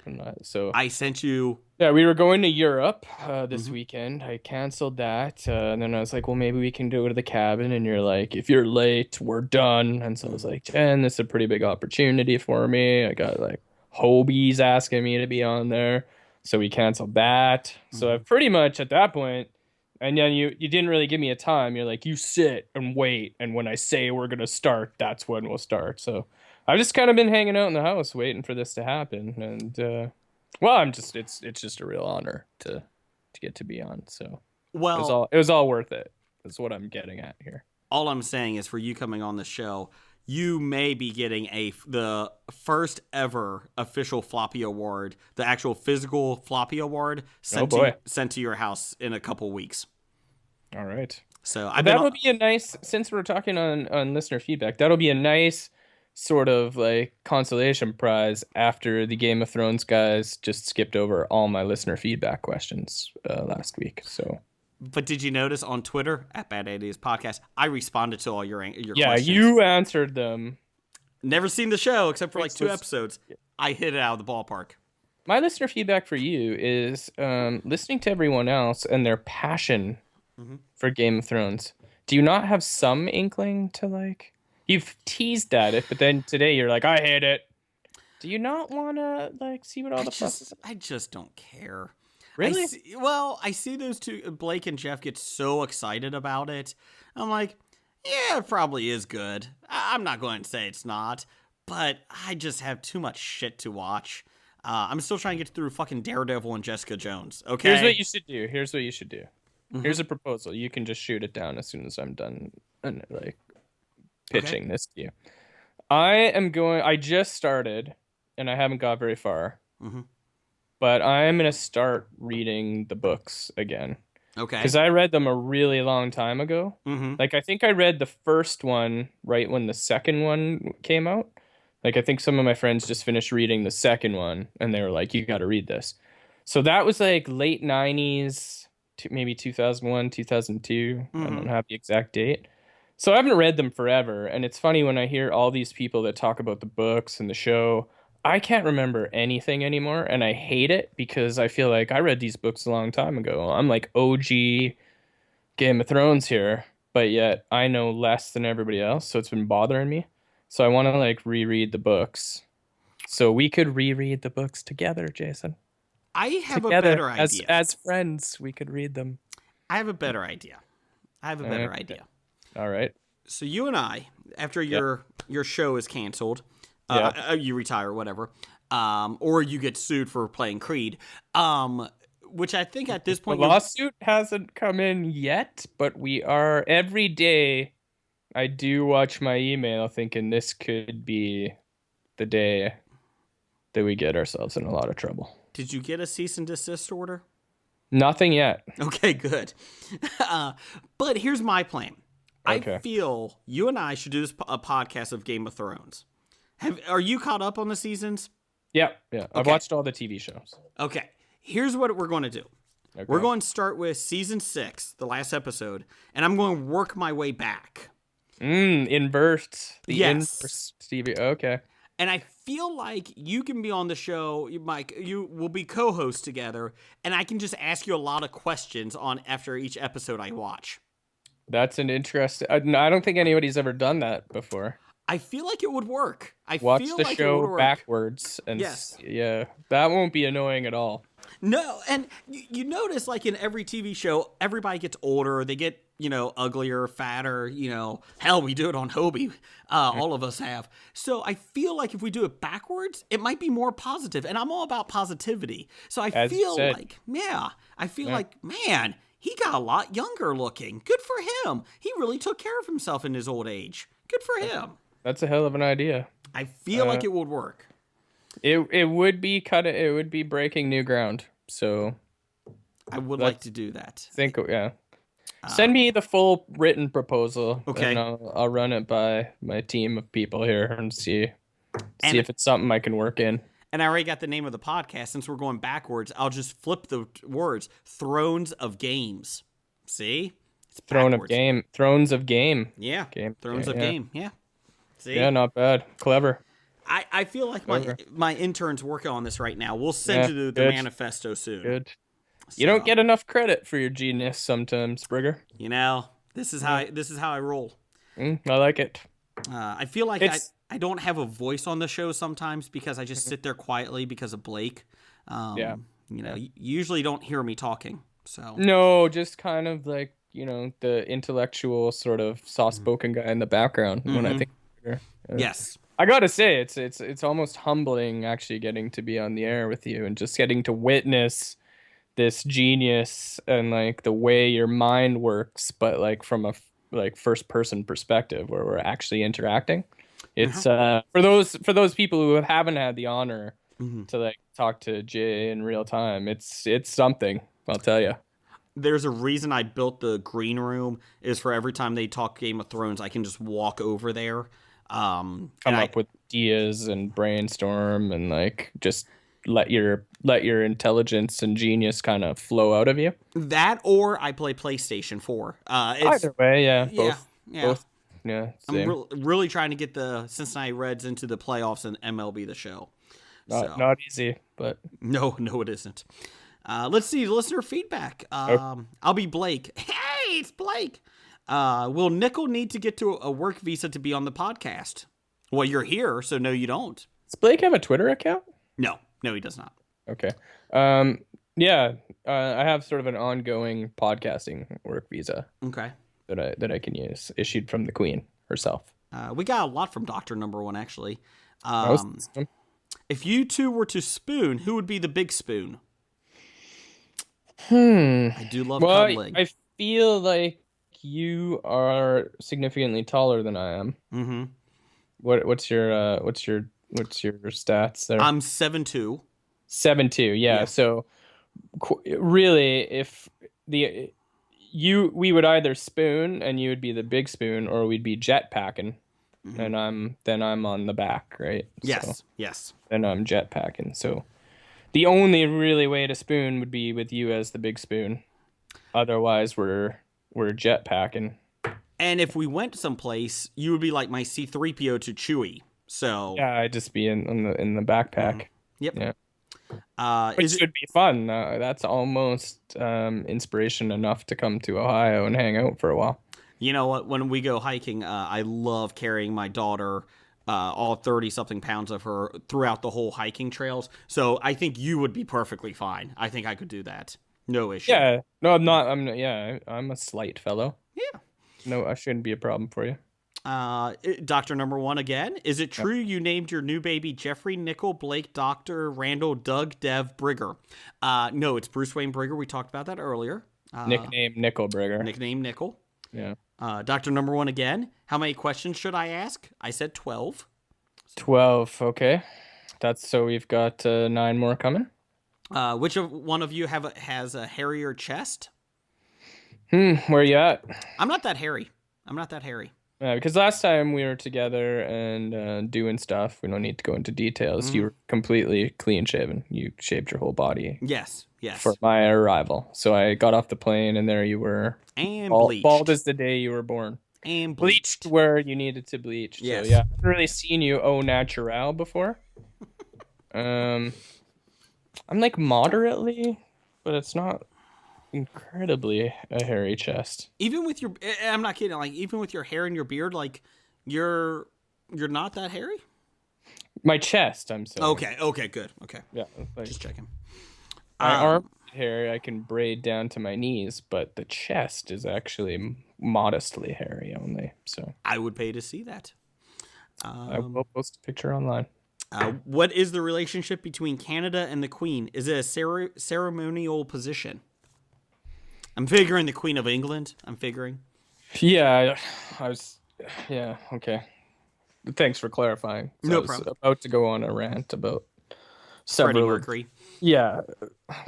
So I sent you. yeah, we were going to Europe this weekend. I canceled that. And then I was like, well, maybe we can go to the cabin. And you're like, if you're late, we're done. And so I was like, Jen, this is a pretty big opportunity for me. I got like HOBI's asking me to be on there. So we canceled that. So I pretty much at that point, and then you didn't really give me a time. You're like, you sit and wait. And when I say we're going to start, that's when we'll start. So I've just kind of been hanging out in the house waiting for this to happen. And, well, it's just a real honor to get to be on. So Well, it was all worth it. That's what I'm getting at here. all I'm saying is for you coming on the show, you may be getting the first ever official floppy award, the actual physical floppy award sent to your house in a couple weeks. All right. So that'll be a nice, since we're talking on listener feedback, that'll be a nice sort of like consolation prize after the Game of Thrones guys just skipped over all my listener feedback questions last week. So, but did you notice on Twitter at Bad Ideas Podcast, I responded to all your questions. Yeah, you answered them. Never seen the show except for like 2 episodes. I hit it out of the ballpark. My listener feedback for you is listening to everyone else and their passion for Game of Thrones. Do you not have some inkling to like? You've teased at it, but then today you're like, I hate it. Do you not want to like see what all the fuss is? I just don't care. Really? I see those two, Blake and Jeff, get so excited about it. I'm like, yeah, it probably is good. I'm not going to say it's not, but I just have too much shit to watch. I'm still trying to get through fucking Daredevil and Jessica Jones. Okay. Here's what you should do. Here's a proposal. You can just shoot it down as soon as I'm done and like pitching this to you. I just started and I haven't got very far. But I am going to start reading the books again. Okay. Because I read them a really long time ago. Like, I think I read the first one right when the second one came out. Like, I think some of my friends just finished reading the second one, and they were like, you got to read this. So that was, like, late 90s, maybe 2001, 2002. I don't have the exact date. So I haven't read them forever, and it's funny when I hear all these people that talk about the books and the show. I can't remember anything anymore, and I hate it because I feel like I read these books a long time ago. I'm like OG Game of Thrones here, but yet I know less than everybody else, so it's been bothering me. So I want to like reread the books. So we could reread the books together, Jason. I have a better idea. As friends, we could read them. I have a better idea. All right. So you and I, after your show is canceled, you retire, whatever, or you get sued for playing Creed, which I think at this point... The lawsuit hasn't come in yet, but we are, every day, I do watch my email thinking this could be the day that we get ourselves in a lot of trouble. Did you get a cease and desist order? Nothing yet. Okay, good. But here's my plan. Okay. I feel you and I should do a podcast of Game of Thrones. Are you caught up on the seasons? Yeah. I've watched all the TV shows. Okay. Here's what we're going to do. Okay. We're going to start with season 6, the last episode, and I'm going to work my way back. Inverse. Yes. Inverse TV. Okay. And I feel like you can be on the show, Mike. You will be co-hosts together, and I can just ask you a lot of questions after each episode I watch. That's an interesting... I don't think anybody's ever done that before. I feel like it would work. Watch the show backwards. And yes. Yeah, that won't be annoying at all. No, and you notice like in every TV show, everybody gets older. They get, uglier, fatter, hell, we do it on HOBI. All of us have. So I feel like if we do it backwards, it might be more positive. And I'm all about positivity. So I feel like, man, he got a lot younger looking. Good for him. He really took care of himself in his old age. Good for him. That's a hell of an idea. I feel like it would work. It would be it would be breaking new ground. So I would like to do that. Send me the full written proposal. Okay. And I'll run it by my team of people here and see if it's something I can work in. And I already got the name of the podcast. Since we're going backwards, I'll just flip the words. Thrones of Games. See? Thrones of Game. Yeah. Thrones of Game. Yeah. See? Yeah, not bad. Clever. I feel like my intern's working on this right now. We'll send you the good. manifesto soon. Good. You don't get enough credit for your genius sometimes, Brigger. You know, this is how I roll. I like it. I feel like I don't have a voice on the show sometimes because I just sit there quietly because of Blake. You know, you usually don't hear me talking. So no, just kind of like, you know, the intellectual sort of soft-spoken guy in the background when I think. Yes. I gotta say, it's almost humbling actually getting to be on the air with you and just getting to witness this genius and like the way your mind works, but like from a first person perspective where we're actually interacting. It's for those people who haven't had the honor to like talk to Jay in real time. It's something, I'll tell you. There's a reason I built the green room is for every time they talk Game of Thrones, I can just walk over there. Come up with ideas and brainstorm and like just let your intelligence and genius kind of flow out of you. That or I play PlayStation 4. Either way, yeah. Both. Yeah. Same. I'm really trying to get the Cincinnati Reds into the playoffs and MLB the Show. Not easy, but no, it isn't. Let's see listener feedback. I'll be Blake. Hey, it's Blake. Will Nickel need to get to a work visa to be on the podcast? Well, you're here, so no, you don't. Does Blake have a Twitter account? No, he does not. Okay. I have sort of an ongoing podcasting work visa. Okay. That I can use, issued from the Queen herself. We got a lot from Dr. Number One, actually. If you two were to spoon, who would be the big spoon? I do love cuddling. I feel like you are significantly taller than I am. Mm-hmm. What's your stats there? I'm 7'2". 7'2", yeah. So really, if we would either spoon and you would be the big spoon, or we'd be jetpacking, and I'm on the back, right? Yes, so, yes. Then I'm jetpacking. So the only really way to spoon would be with you as the big spoon. Otherwise, we're jetpacking. And if we went someplace, you would be like my C-3PO to Chewie. So yeah, I'd just be in the backpack. Yep. Yeah. Which should be fun. That's almost inspiration enough to come to Ohio and hang out for a while. You know what? When we go hiking, I love carrying my daughter, all 30-something pounds of her, throughout the whole hiking trails. So I think you would be perfectly fine. I think I could do that. No issue. Yeah. No, I'm not. I'm a slight fellow. Yeah. No, I shouldn't be a problem for you. Dr. Number One again. Is it true you named your new baby Jeffrey, Nickel, Blake, Dr., Randall, Doug, Dev, Brigger? No, it's Bruce Wayne Brigger. We talked about that earlier. Nickname Nickel Brigger. Nickname Nickel. Yeah. Dr. Number One again. How many questions should I ask? I said 12. 12. Okay. That's so we've got 9 more coming. Which one of you has a hairier chest? Where you at? I'm not that hairy. Yeah, because last time we were together and doing stuff, we don't need to go into details. You were completely clean shaven. You shaved your whole body. Yes. For my arrival. So I got off the plane and there you were. And bleached. Bald as the day you were born. And bleached where you needed to bleach. Yes. So yeah, I haven't really seen you au naturel before. I'm like moderately, but it's not incredibly a hairy chest. Even with your, I'm not kidding. Like even with your hair and your beard, like you're not that hairy. My chest, I'm saying. Okay, good. Okay. Yeah. Like, just checking. My arm hair I can braid down to my knees, but the chest is actually modestly hairy only. So I would pay to see that. I will post a picture online. What is the relationship between Canada and the Queen? Is it a ceremonial position? I'm figuring the Queen of England. Yeah, Yeah, okay. Thanks for clarifying. So no I was problem. About to go on a rant about Freddie Mercury. Yeah,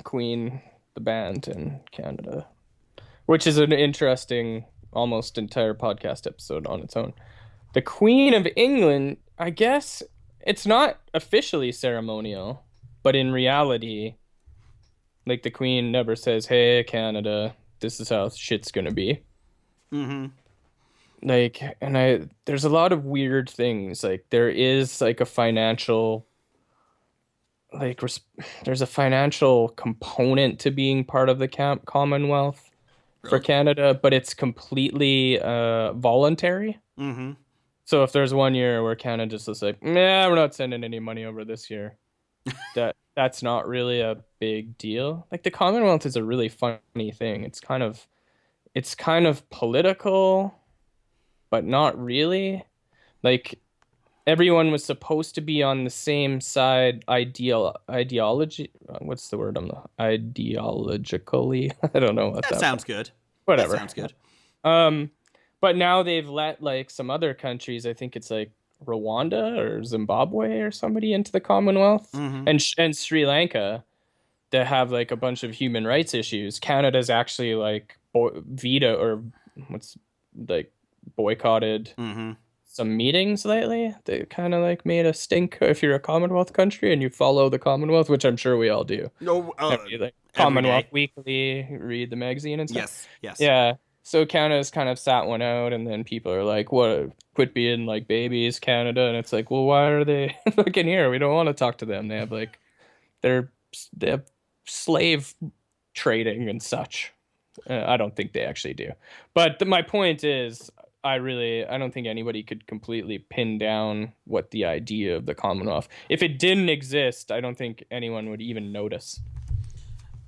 Queen, the band in Canada, which is an interesting, almost entire podcast episode on its own. The Queen of England, I guess it's not officially ceremonial, but in reality, like the Queen never says, "Hey, Canada, this is how shit's gonna be." Mm-hmm. like, and there's a lot of weird things. Like there is like a financial, like there's a financial component to being part of the Commonwealth for Really? Canada, but it's completely voluntary. Mm-hmm. So if there's one year where Canada's just like, nah, we're not sending any money over this year, that's not really a big deal. Like the Commonwealth is a really funny thing. It's kind of political, but not really. Like everyone was supposed to be on the same side ideology. What's the word? Ideologically. I don't know what That that. sounds good. Whatever. That sounds good. But now they've let like some other countries. I think it's like Rwanda or Zimbabwe or somebody into the Commonwealth, Mm-hmm. and Sri Lanka that have like a bunch of human rights issues. Canada's actually like veto or what's like boycotted Mm-hmm. some meetings lately. They kind of like made a stink if you're a Commonwealth country and you follow the Commonwealth, which I'm sure we all do. No, Every, like every Commonwealth day. Weekly, read the magazine and stuff. Yes, yes. Yeah. So Canada's kind of sat one out, and then people are like, "What? Quit being like babies, Canada." And it's like, well, why are they looking here? We don't want to talk to them. They have like they're they have slave trading and such. I don't think they actually do. But my point is, I don't think anybody could completely pin down what the idea of the Commonwealth. If it didn't exist, I don't think anyone would even notice.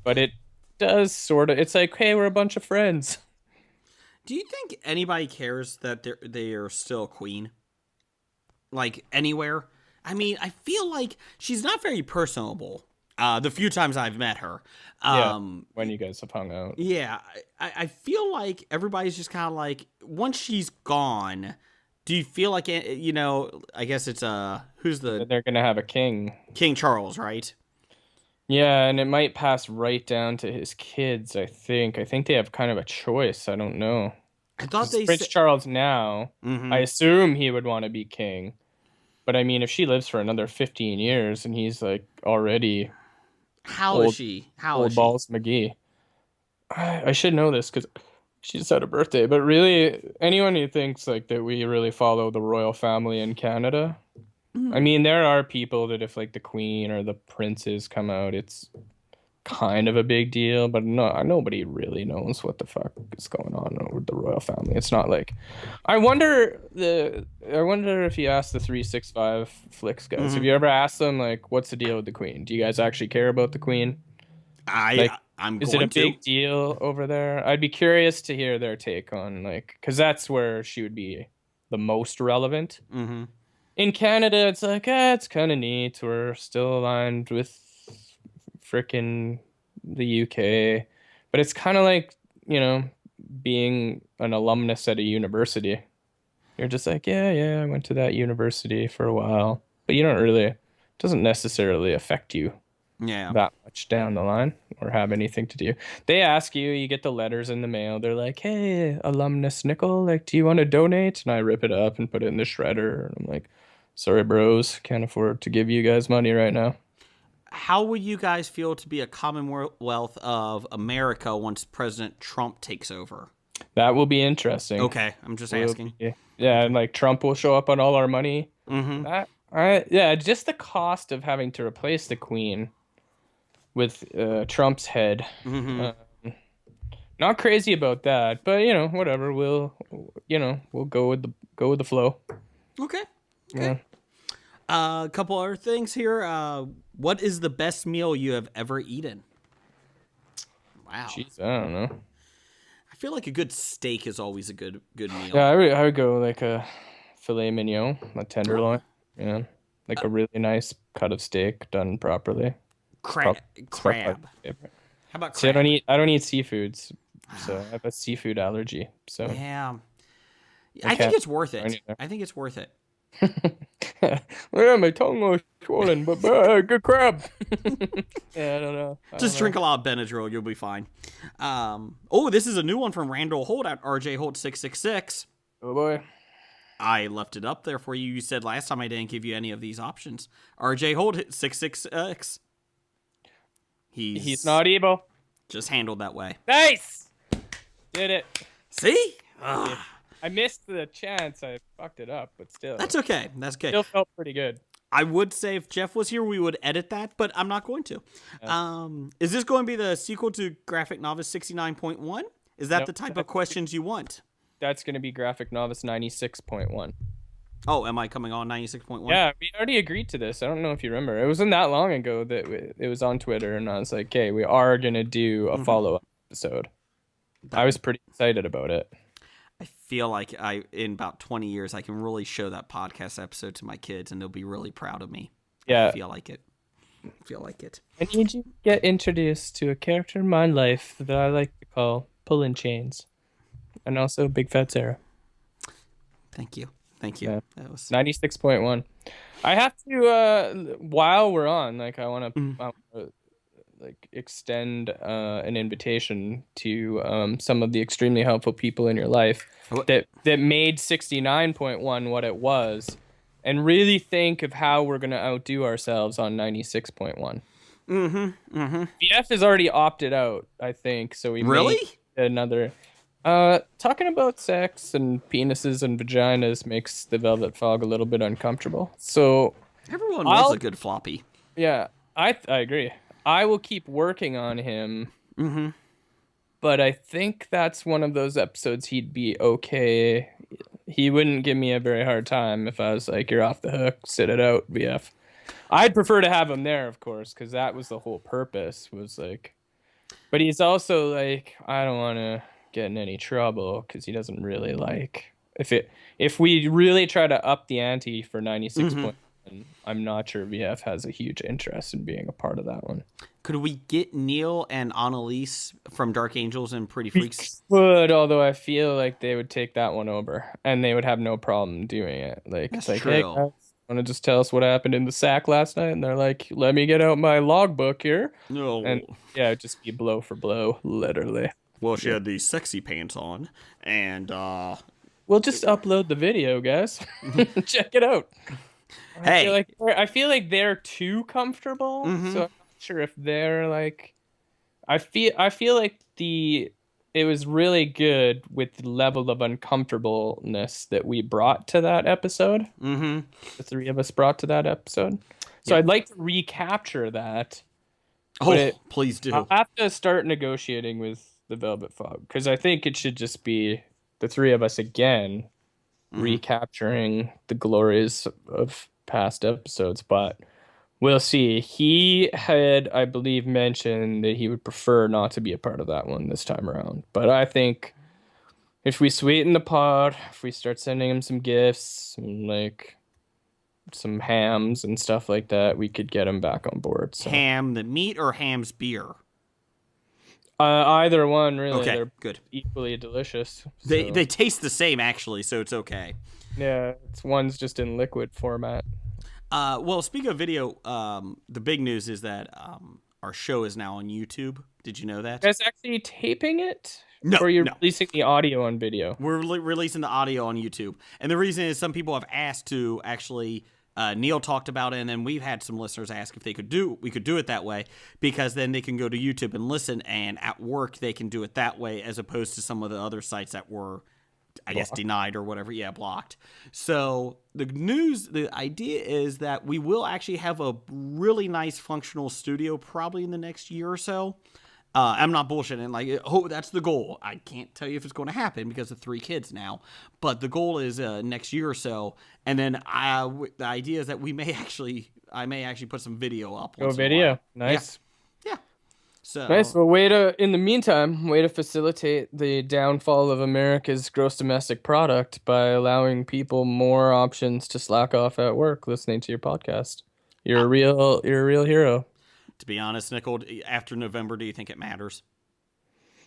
But it does sort of. It's like, hey, we're a bunch of friends. Do you think anybody cares that they are still queen? Like anywhere? I mean, I feel like she's not very personable. The few times I've met her. When you guys have hung out. Yeah, I feel like everybody's just kind of like, once she's gone, do you feel like, I guess it's, who's They're going to have a king. King Charles, right? Yeah, and it might pass right down to his kids, I think. I think they have kind of a choice. I don't know. I thought they Prince Charles now, Mhm. I assume he would want to be king. But I mean, if she lives for another 15 years and he's like already How is she? old balls McGee. I should know this because she just had a birthday. But really, anyone who thinks like that we really follow the royal family in Canada, I mean, there are people that if like the Queen or the princes come out, it's kind of a big deal. But no, nobody really knows what the fuck is going on with the royal family. It's not like I wonder if you ask the 365 Flicks guys, have you ever asked them like, what's the deal with the Queen? Do you guys actually care about the Queen? Is it a big deal over there? I'd be curious to hear their take on like, because that's where she would be the most relevant. Mm-hmm. In Canada, it's like, it's kind of neat. We're still aligned with frickin' the UK, but it's kind of like, being an alumnus at a university. You're just like, yeah, I went to that university for a while, but it doesn't necessarily affect you that much down the line or have anything to do. They ask you get the letters in the mail. They're like, hey, alumnus nickel, like, do you want to donate? And I rip it up and put it in the shredder. And I'm like, sorry, bros, can't afford to give you guys money right now. How would you guys feel to be a Commonwealth of America once President Trump takes over? That will be interesting. Okay, I'm just asking. Yeah, and like Trump will show up on all our money. Mm-hmm. Just the cost of having to replace the Queen with Trump's head. Mm-hmm. Not crazy about that, but whatever. We'll go with the flow. Okay. Yeah. A couple other things here. What is the best meal you have ever eaten? Wow. Jeez, I don't know. I feel like a good steak is always a good meal. Yeah, I would go like a filet mignon, a tenderloin. Yeah, like a really nice cut of steak done properly. Crab. How about crab? See, I don't eat seafoods, so I have a seafood allergy. So yeah, I think it's worth it. I think it's worth it. Yeah, my tongue was swollen, but good crab. Yeah, I don't know. Just drink a lot of Benadryl, you'll be fine. This is a new one from Randall Holt at RJ Holt 666. Oh boy. I left it up there for you. You said last time I didn't give you any of these options. RJ Holt 666. He's not evil. Just handled that way. Nice. Did it. See? I missed the chance. I fucked it up, but still. That's okay. That's okay. Still felt pretty good. I would say if Jeff was here, we would edit that, but I'm not going to. Yeah. Is this going to be the sequel to Graphic Novice 69.1? Is that Nope, the type of questions you want? That's going to be Graphic Novice 96.1. Oh, am I coming on 96.1? Yeah, we already agreed to this. I don't know if you remember. It wasn't that long ago that it was on Twitter, and I was like, okay, we are going to do a follow-up episode. I was pretty excited about it. I feel like in about 20 years, I can really show that podcast episode to my kids, and they'll be really proud of me. Yeah. I feel like it. I need you to get introduced to a character in my life that I like to call Pullin' Chains. And also Big Fat Sarah. Thank you. Yeah. That was 96.1. I have to, while we're on, like, I want to like extend an invitation to some of the extremely helpful people in your life that made 69.1 what it was, and really think of how we're going to outdo ourselves on 96.1. BF has already opted out, I think, so we really may another talking about sex and penises and vaginas makes the Velvet Fog a little bit uncomfortable, so everyone loves a good floppy. Yeah, I agree. I will keep working on him, but I think that's one of those episodes he'd be okay. He wouldn't give me a very hard time if I was like, you're off the hook, sit it out, BF. I'd prefer to have him there, of course, because that was the whole purpose, was like... But he's also like, I don't want to get in any trouble, because he doesn't really like... If we really try to up the ante for 96 points, I'm not sure VF has a huge interest in being a part of that one. Could we get Neil and Annalise from Dark Angels and Pretty Freaks? Would, although I feel like they would take that one over, and they would have no problem doing it. Like, That's it's like, true. hey, guys, want to just tell us what happened in the sack last night? And they're like, let me get out my logbook here. No. And yeah, it'd just be blow for blow, literally. Well, she had these sexy pants on, and We'll just upload the video, guys. Check it out. hey, I feel like they're too comfortable, so I'm not sure if they're like. I feel like it was really good with the level of uncomfortableness that we brought to that episode. The three of us brought to that episode. So I'd like to recapture that. Please do. I'll have to start negotiating with the Velvet Fog, because I think it should just be the three of us again, recapturing the glories of past episodes, but we'll see. He had, I believe, mentioned that he would prefer not to be a part of that one this time around, but I think if we sweeten the pot, if we start sending him some gifts and like some hams and stuff like that, we could get him back on board. So. Ham the meat or Ham's beer? Either one, really. Okay, they're good. Equally delicious. They taste the same, actually, so it's okay. Yeah, one's just in liquid format. Well, speaking of video, the big news is that our show is now on YouTube. Did you know that? You guys actually taping it? No, Or you're no. releasing the audio on video? We're releasing the audio on YouTube. And the reason is some people have asked to actually... Neil talked about it, and then we've had some listeners ask if we could do it that way, because then they can go to YouTube and listen, and at work they can do it that way, as opposed to some of the other sites that were, I guess, denied or whatever. Yeah, blocked. So the idea is that we will actually have a really nice functional studio probably in the next year or so. I'm not bullshitting. Like, that's the goal. I can't tell you if it's going to happen because of 3 kids now, but the goal is next year or so. And then the idea is that I may actually put some video up. Go video. Nice. Yeah. So nice. Well, in the meantime, way to facilitate the downfall of America's gross domestic product by allowing people more options to slack off at work listening to your podcast. You're a real hero. To be honest, Nickel, after November, do you think it matters?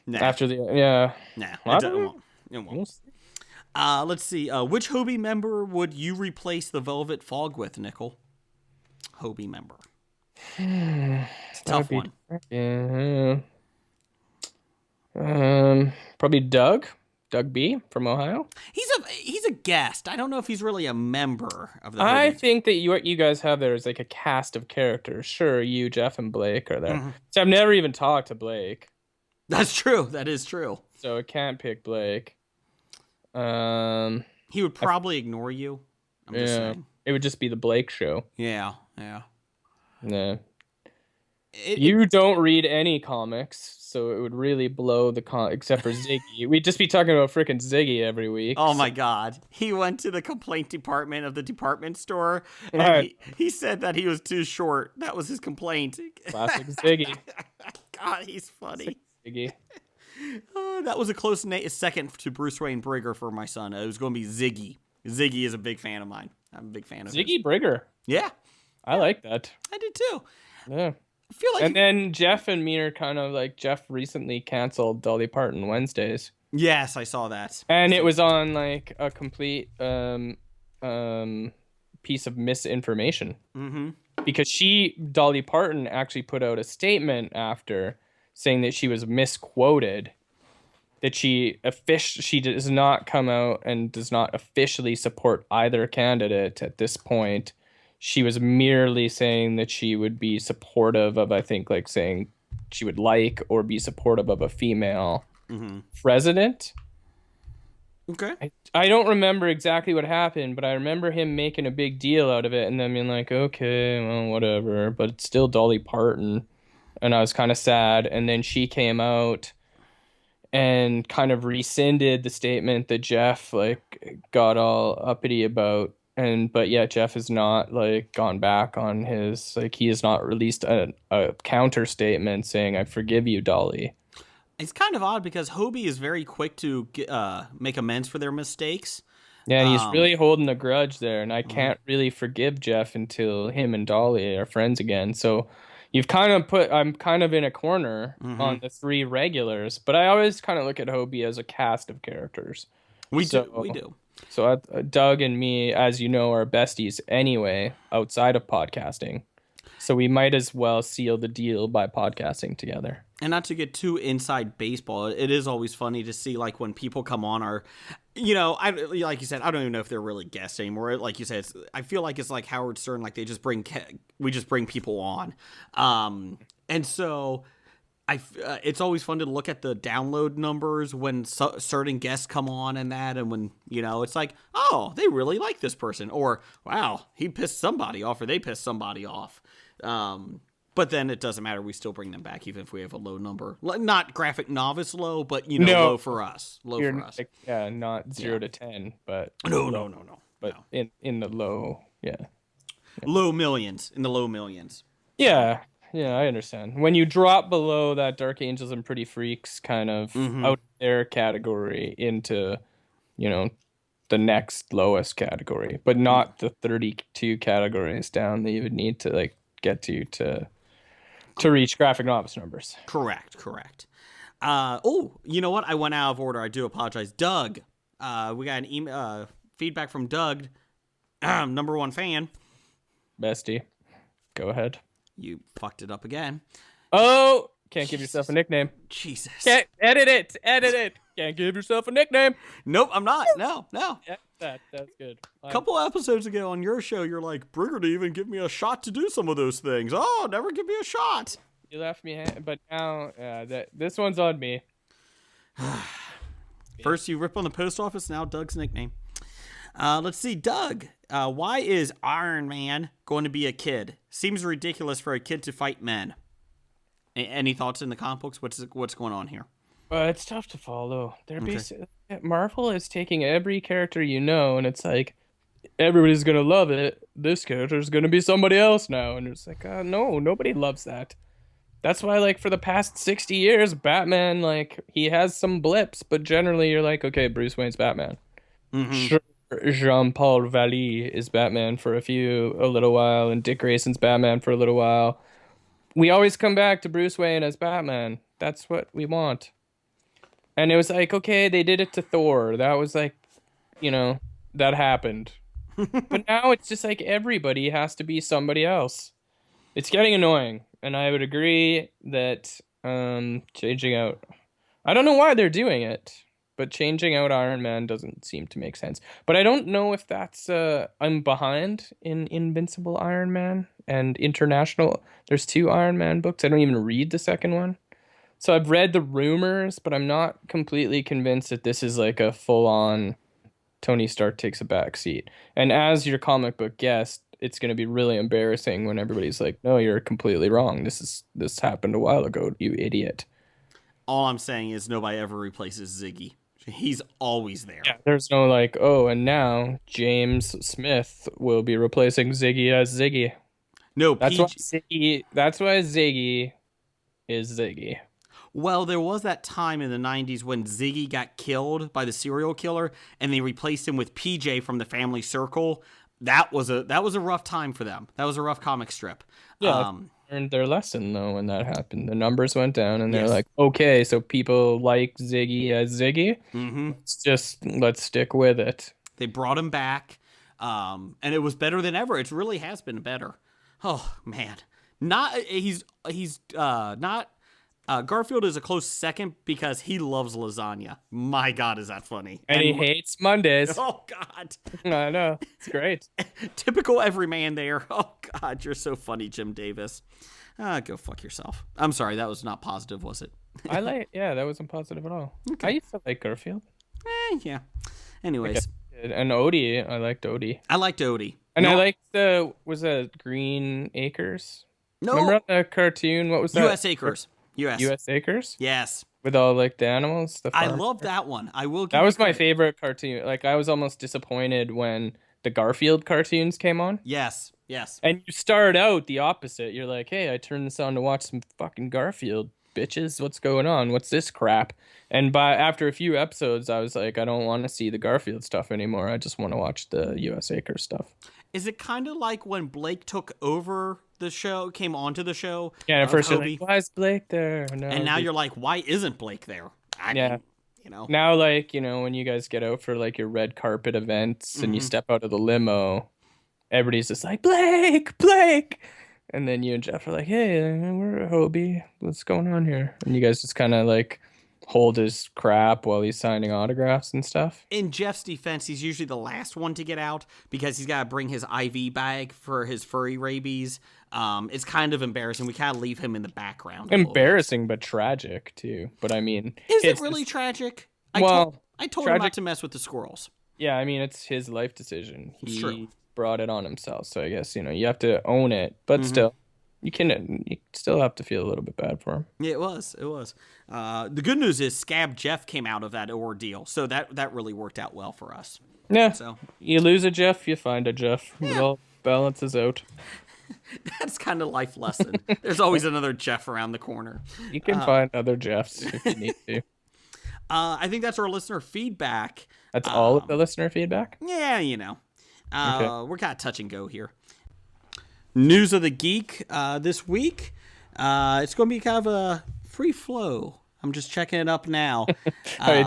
Nah. After Nah, it won't. Let's see. Which HOBI member would you replace the Velvet Fog with, Nickel? HOBI member. It's a tough one. Probably Doug B from Ohio. He's a guest. I don't know if he's really a member of the I HOBI. think that what you guys have there is like a cast of characters. Sure, you, Jeff, and Blake are there. So I've never even talked to Blake. That's true. That is true. So I can't pick Blake. He would probably ignore you. I'm just saying. It would just be the Blake show. Yeah. Nah. You don't read any comics, so it would really blow the except for Ziggy. We'd just be talking about freaking Ziggy every week. Oh my God. He went to the complaint department of the department store, and he said that he was too short. That was his complaint. Classic Ziggy. God, he's funny. Ziggy. That was a close second to Bruce Wayne Brigger for my son. It was going to be Ziggy. Ziggy is a big fan of mine. I'm a big fan of Ziggy his. Brigger. Yeah. I like that. I did too. Yeah. I feel like. And then Jeff and me are kind of like, Jeff recently canceled Dolly Parton Wednesdays. Yes, I saw that. And it was on like a complete piece of misinformation. Mm-hmm. Because Dolly Parton actually put out a statement after saying that she was misquoted, that she does not come out and does not officially support either candidate at this point. She was merely saying that she would be supportive of, I think, like saying she would like or be supportive of a female president. Okay. I don't remember exactly what happened, but I remember him making a big deal out of it and then being like, okay, well, whatever, but it's still Dolly Parton. And I was kind of sad. And then she came out and kind of rescinded the statement that Jeff like got all uppity about. But yet Jeff has not like gone back on his, like he has not released a counter statement saying, I forgive you, Dolly. It's kind of odd because HOBI is very quick to make amends for their mistakes. Yeah, and he's really holding a grudge there, and I can't really forgive Jeff until him and Dolly are friends again. So I'm kind of in a corner on the three regulars, but I always kind of look at HOBI as a cast of characters. We do. So Doug and me, as you know, are besties anyway, outside of podcasting. So we might as well seal the deal by podcasting together. And not to get too inside baseball, it is always funny to see like when people come on our, like you said, I don't even know if they're really guests anymore. Like you said, I feel like it's like Howard Stern, like we just bring people on. And so it's always fun to look at the download numbers when certain guests come on and when, it's like, oh, they really like this person, or wow, he pissed somebody off or they pissed somebody off. But then it doesn't matter. We still bring them back, even if we have a low number. Not Graphic Novice low, but, low for us. For us. Yeah, not 0 to 10, but... No. But no. In the low, yeah. Low millions. In the low millions. Yeah, I understand. When you drop below that Dark Angels and Pretty Freaks kind of out there category into, the next lowest category, but not the 32 categories down that you would need to, like, get to reach Graphic Novice numbers. Correct. You know what? I went out of order. I do apologize. Doug. We got an email feedback from Doug, number one fan. Bestie. Go ahead. You fucked it up again. Oh, can't give yourself a nickname. Jesus. Can't edit it. Can't give yourself a nickname. Nope, I'm not. No. Yeah, that's good. A couple episodes ago on your show, you're like, Brigger didn't even give me a shot to do some of those things. Oh, never give me a shot. You left me, but now this one's on me. First you rip on the post office, now Doug's nickname. Let's see, Doug. Why is Iron Man going to be a kid? Seems ridiculous for a kid to fight men. Any thoughts in the comic books? What's going on here? It's tough to follow. They're basically Marvel is taking every character and it's like everybody's gonna love it. This character's gonna be somebody else now, and it's like, no, nobody loves that. That's why, like, for the past 60 years, Batman, like, he has some blips, but generally you're like, okay, Bruce Wayne's Batman. Sure, Jean-Paul Vallée is Batman for a little while, and Dick Grayson's Batman for a little while. We always come back to Bruce Wayne as Batman. That's what we want. And it was like, okay, they did it to Thor. That was like, that happened. But now it's just like everybody has to be somebody else. It's getting annoying. And I would agree that changing out... I don't know why they're doing it, but changing out Iron Man doesn't seem to make sense. But I don't know if that's... I'm behind in Invincible Iron Man and International. There's 2 Iron Man books. I don't even read the second one. So I've read the rumors, but I'm not completely convinced that this is like a full-on Tony Stark takes a back seat. And as your comic book guest, it's going to be really embarrassing when everybody's like, "No, you're completely wrong. This happened a while ago, you idiot." All I'm saying is nobody ever replaces Ziggy. He's always there. Yeah, there's no like, "Oh, and now James Smith will be replacing Ziggy as Ziggy." No, That's why Ziggy is Ziggy. Well, there was that time in the 90s when Ziggy got killed by the serial killer and they replaced him with PJ from the Family Circle. That was a rough time for them. That was a rough comic strip. Yeah, learned their lesson though when that happened. The numbers went down and they're Yes. like, "Okay, so people like Ziggy as Ziggy. Mm-hmm. Let's stick with it." They brought him back, and it was better than ever. It really has been better. Oh man, Garfield is a close second because he loves lasagna. My God, is that funny? And he hates Mondays. Oh God, I know. It's great. typical everyman there. Oh God, you're so funny, Jim Davis. Go fuck yourself. I'm sorry, that was not positive, was it? That wasn't positive at all. Okay. I used to like Garfield. Yeah. Anyways, And Odie, I liked Odie. I liked Odie. And I liked was that Green Acres? No. Remember on the cartoon? What was that? U.S. Acres. U.S. Acres? Yes. With all like the animals. I love that one. I will. That was my favorite cartoon. Like I was almost disappointed when the Garfield cartoons came on. Yes. Yes. And you start out the opposite. You're like, "Hey, I turned this on to watch some fucking Garfield, bitches. What's going on? What's this crap?" And after a few episodes, I was like, I don't want to see the Garfield stuff anymore. I just want to watch the U.S. Acres stuff. Is it kind of like when Blake took over the show, came onto the show? Yeah, at first you're HOBI, like, "Why is Blake there?" No, and now you're like, why isn't Blake there? I mean, Now, like, when you guys get out for like your red carpet events and you step out of the limo, everybody's just like, Blake. And then you and Jeff are like, "Hey, we're at HOBI. What's going on here?" And you guys just kind of like hold his crap while he's signing autographs and stuff. In Jeff's defense, he's usually the last one to get out because he's got to bring his IV bag for his furry rabies. It's kind of embarrassing. We kind of leave him in the background. Embarrassing, but tragic too. But I mean, is it really tragic? I told him not to mess with the squirrels. Yeah, I mean, it's his life decision. It's true. Brought it on himself, so I guess you have to own it. But still, you still have to feel a little bit bad for him. Yeah, it was. The good news is Scab Jeff came out of that ordeal, so that really worked out well for us. Yeah. So you lose a Jeff, you find a Jeff. Yeah. It all balances out. That's kind of life lesson. There's always another Jeff around the corner. You can find other Jeffs if you need to. I think that's our listener feedback. That's all of the listener feedback? Yeah, Okay. We're kind of touch and go here. News of the Geek this week. It's going to be kind of a free flow. I'm just checking it up now. You're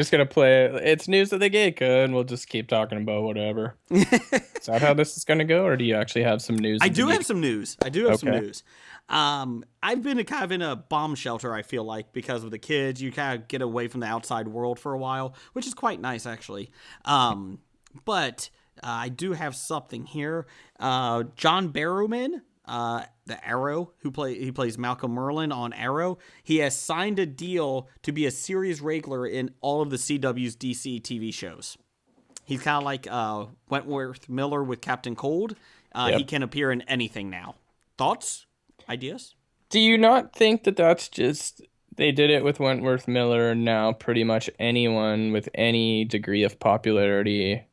just going to play it's News of the Geek and we'll just keep talking about whatever. Is that how this is going to go, or do you actually have some news? I do have some news. Some news. I've been kind of in a bomb shelter, I feel like, because of the kids. You kind of get away from the outside world for a while, which is quite nice, actually. But I do have something here. John Barrowman, the Arrow, he plays Malcolm Merlin on Arrow. He has signed a deal to be a series regular in all of the CW's DC TV shows. He's kind of like Wentworth Miller with Captain Cold. He can appear in anything now. Thoughts? Ideas? Do you not think that that's just... They did it with Wentworth Miller, and now pretty much anyone with any degree of popularity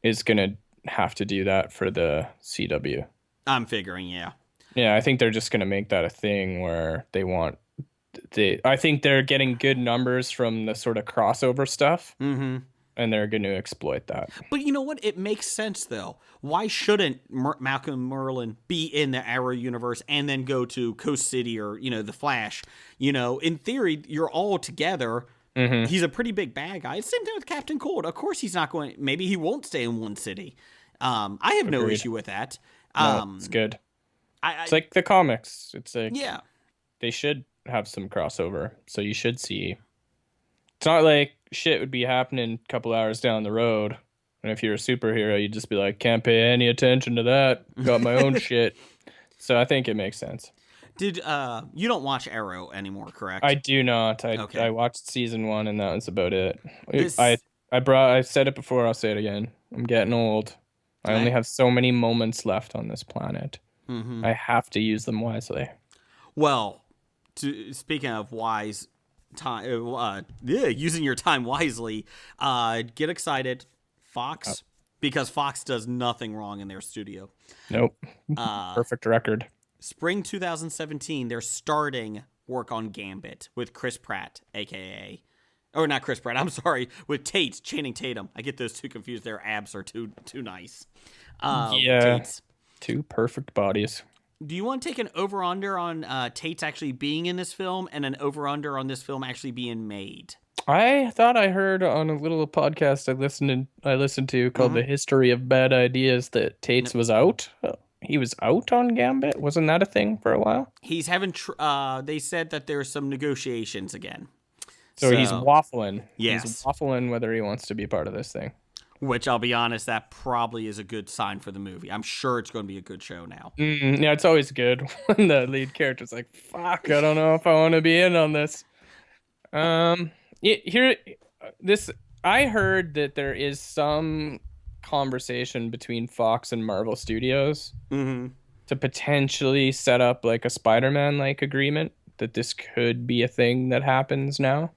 is going to have to do that for the CW. I'm figuring, yeah. Yeah, I think they're just going to make that a thing where I think they're getting good numbers from the sort of crossover stuff. Mm-hmm. And they're going to exploit that. But you know what? It makes sense, though. Why shouldn't Malcolm Merlin be in the Arrow universe and then go to Coast City or, The Flash? In theory, you're all together. Mm-hmm. He's a pretty big bad guy. Same thing with Captain Cold. Of course he's not going... Maybe he won't stay in one city. I have no issue with that. No, it's good. It's like the comics. It's like... Yeah. They should have some crossover. So you should see... It's not like shit would be happening a couple hours down the road. And if you're a superhero, you'd just be like, can't pay any attention to that. Got my own shit. So I think it makes sense. Did you don't watch Arrow anymore, correct? I do not. Okay. I watched season 1 and that was about it. This I said it before, I'll say it again. I'm getting old. I only have so many moments left on this planet. I have to use them wisely. Well, speaking of wise time, using your time wisely, get excited, Fox, because Fox does nothing wrong in their studio. Nope. Perfect record. Spring 2017, they're starting work on Gambit with Chris Pratt, aka, or not Chris Pratt. I'm sorry, with Channing Tatum. I get those two confused. Their abs are too nice. Yeah, two perfect bodies. Do you want to take an over-under on Tate's actually being in this film and an over-under on this film actually being made? I thought I heard on a little podcast I listened to called The History of Bad Ideas that Tate's was out. He was out on Gambit? Wasn't that a thing for a while? He's having, they said that there's some negotiations again. So he's waffling. Yes. He's waffling whether he wants to be part of this thing. Which, I'll be honest, that probably is a good sign for the movie. I'm sure it's going to be a good show now. Yeah, it's always good when the lead character's like, fuck, I don't know if I want to be in on this. I heard that there is some conversation between Fox and Marvel Studios to potentially set up like a Spider-Man-like agreement, that this could be a thing that happens now.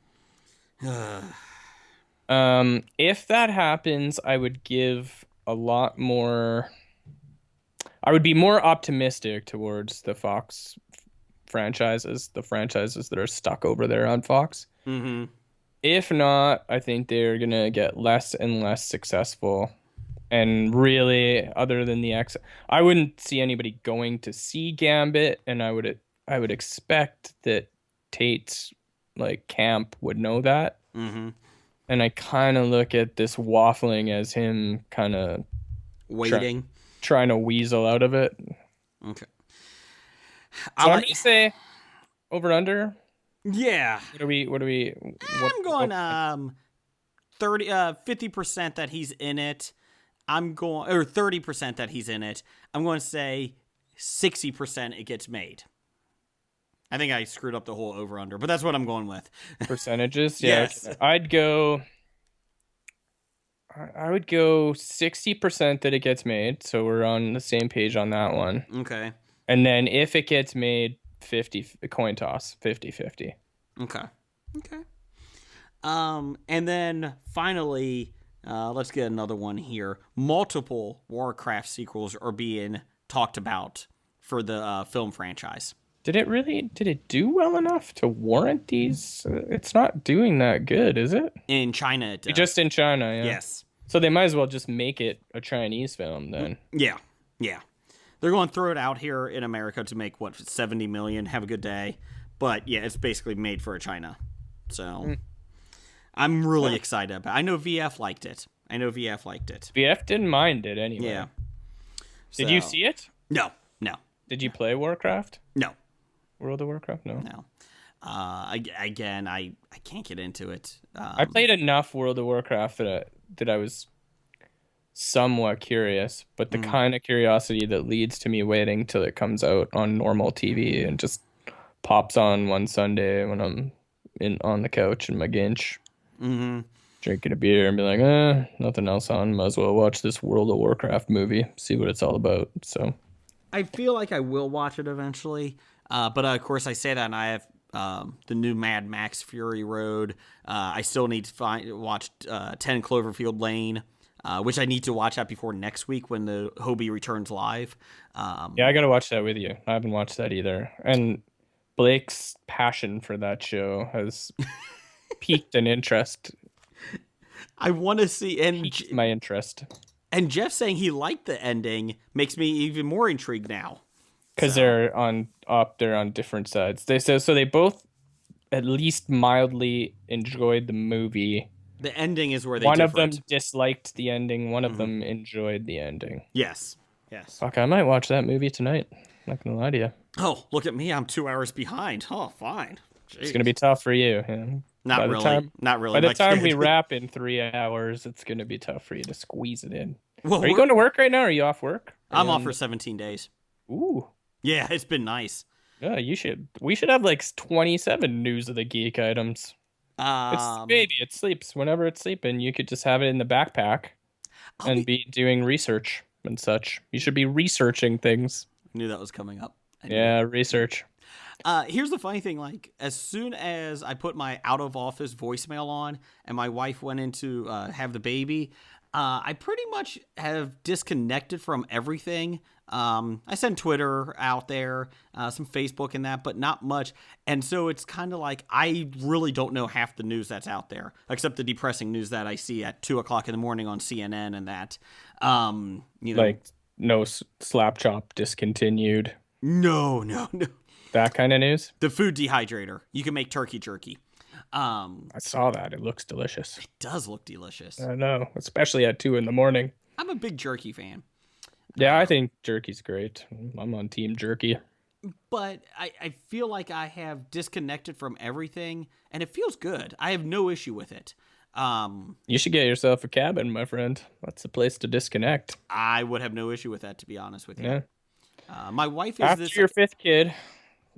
If that happens, I would give a lot more. I would be more optimistic towards the Fox franchises, the franchises that are stuck over there on Fox. If not, I think they're gonna get less and less successful. And really, other than the I wouldn't see anybody going to see Gambit, and I would expect that Tate's like camp would know that. And I kind of look at this waffling as him kind of waiting, trying to weasel out of it. Okay. So I'm gonna say over under. Yeah. What are we? I'm going 50% that he's in it. I'm going, or 30% that he's in it. I'm going to say 60% it gets made. I think I screwed up the whole over-under, but that's what I'm going with. Percentages? Yeah. Yes. Okay. I would go 60% that it gets made, so we're on the same page on that one. Okay. And then if it gets made, 50 coin toss, 50-50. Okay. And then finally, let's get another one here. Multiple Warcraft sequels are being talked about for the film franchise. Did it do well enough to warrant these? It's not doing that good, is it? In China, it does. Just in China, yeah. Yes. So they might as well just make it a Chinese film then. Yeah. They're going to throw it out here in America to make, what, 70 million? Have a good day. But, yeah, it's basically made for China. So, I'm really excited about it. I know VF liked it. VF didn't mind it anyway. Yeah. Did you see it? No. Did you play Warcraft? No. World of Warcraft? No. I can't get into it. I played enough World of Warcraft that I was somewhat curious, but the kind of curiosity that leads to me waiting till it comes out on normal TV and just pops on one Sunday when I'm on the couch in my ginch, drinking a beer and be like, nothing else on, might as well watch this World of Warcraft movie, see what it's all about. So I feel like I will watch it eventually, but of course I say that, and I have the new Mad Max Fury Road. I still need to watch 10 Cloverfield Lane, which I need to watch that before next week when the HOBI returns live. Yeah, I gotta watch that with you. I haven't watched that either. And Blake's passion for that show has piqued an interest. I want to see, piqued my interest. And Jeff saying he liked the ending makes me even more intrigued now. Because they're on different sides. They both at least mildly enjoyed the movie. The ending is where they one of them disliked the ending. One of them enjoyed the ending. Yes. Fuck, I might watch that movie tonight. Not gonna lie to you. Oh, look at me! I'm 2 hours behind. Oh, fine. Jeez. It's gonna be tough for you. Yeah. Not really. By the time we wrap in 3 hours, it's gonna be tough for you to squeeze it in. Well, are you going to work right now? Or are you off work? I'm off for 17 days. Ooh. Yeah, it's been nice. Yeah, you should. We should have like 27 news of the geek items. It's Um, baby. It sleeps whenever it's sleeping. You could just have it in the backpack I'll and be. be doing research and such. You should be researching things. Knew that was coming up. I knew Yeah, it. research. Here's the funny thing: like, as soon as I put my out of office voicemail on, and my wife went in to have the baby, I pretty much have disconnected from everything. I send Twitter out there, some Facebook and that, but not much. And so it's kind of like I really don't know half the news that's out there, except the depressing news that I see at 2 o'clock in the morning on CNN and that. Like no slap chop discontinued. No. That kind of news. The food dehydrator. You can make turkey jerky. I saw that. It looks delicious. It does look delicious. I know, especially at 2 a.m. I'm a big jerky fan. Yeah, I think jerky's great. I'm on team jerky. But I feel like I have disconnected from everything, and it feels good. I have no issue with it. You should get yourself a cabin, my friend. That's the place to disconnect. I would have no issue with that, to be honest with you. Yeah. My wife is After this. your 5th kid,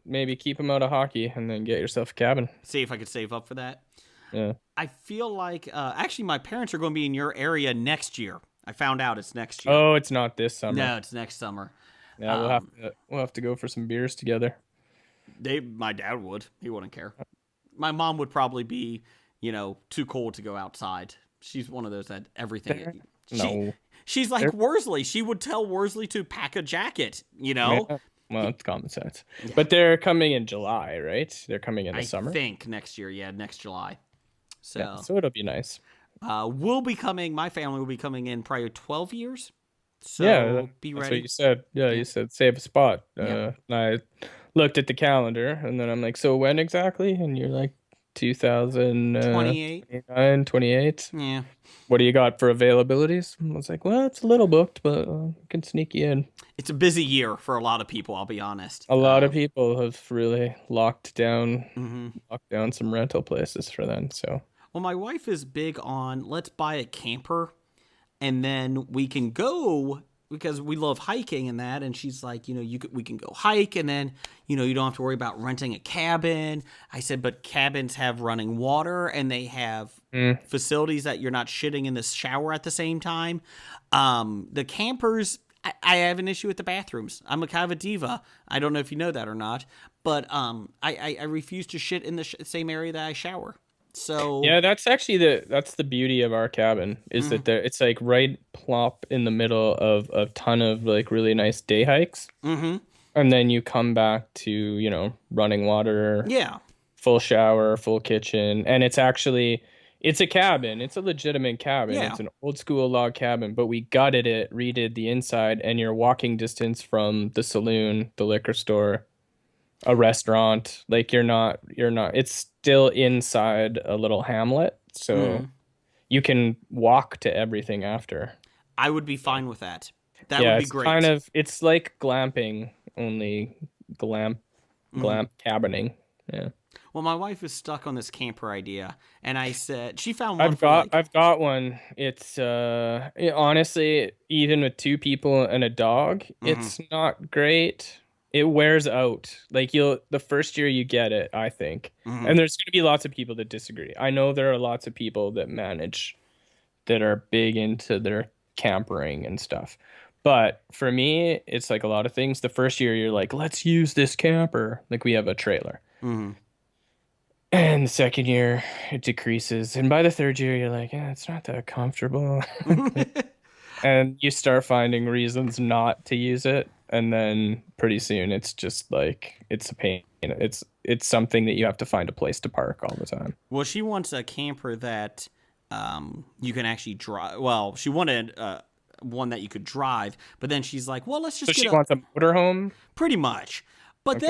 maybe keep him out of hockey and then get yourself a cabin. See if I could save up for that. Yeah. I feel like actually my parents are going to be in your area next year. I found out it's next year. Oh, it's not this summer. No, it's next summer. Yeah, we'll have to go for some beers together. My dad would. He wouldn't care. My mom would probably be, too cold to go outside. She's one of those that everything. No. She's like Worsley. She would tell Worsley to pack a jacket, Yeah. Well, it's common sense. Yeah. But they're coming in July, right? They're coming in the summer? I think next year. Yeah, next July. So it'll be nice. My family will be coming in probably 12 years. So be ready. That's what you said. Yeah, you said save a spot. And I looked at the calendar and then I'm like, so when exactly? And you're like 2028. 28. Yeah. What do you got for availabilities? I was like, well, it's a little booked, but I can sneak you in. It's a busy year for a lot of people, I'll be honest. A lot of people have really locked down some rental places for them. So, well, my wife is big on let's buy a camper and then we can go because we love hiking and that. And she's like, we can go hike and then, you don't have to worry about renting a cabin. I said, but cabins have running water and they have facilities that you're not shitting in the shower at the same time. The campers, I have an issue with the bathrooms. I'm a kind of a diva. I don't know if you know that or not, but I refuse to shit in the same area that I shower. So yeah, that's actually the beauty of our cabin is that it's like right plop in the middle of a ton of like really nice day hikes, and then you come back to running water, full shower, full kitchen, and it's a cabin. It's a legitimate cabin. Yeah. It's an old school log cabin, but we gutted it, redid the inside, and you're walking distance from the saloon, the liquor store, a restaurant. Like you're not it's still inside a little hamlet, so you can walk to everything after. I would be fine with that. That would be great. It's like glamping, only glamp cabining. Yeah. Well, my wife is stuck on this camper idea, and I said she found one. I've got one. It's honestly, even with 2 people and a dog, it's not great. It wears out. Like the first year you get it, I think. And there's going to be lots of people that disagree. I know there are lots of people that manage that are big into their campering and stuff. But for me, it's like a lot of things. The first year you're like, let's use this camper. Like we have a trailer. And the second year it decreases. And by the third year you're like, it's not that comfortable. And you start finding reasons not to use it. And then pretty soon it's just like, it's a pain. It's something that you have to find a place to park all the time. Well, she wants a camper that you can actually drive. Well, she wanted one that you could drive, but then she's like, well, let's just she wants a motorhome? Pretty much. But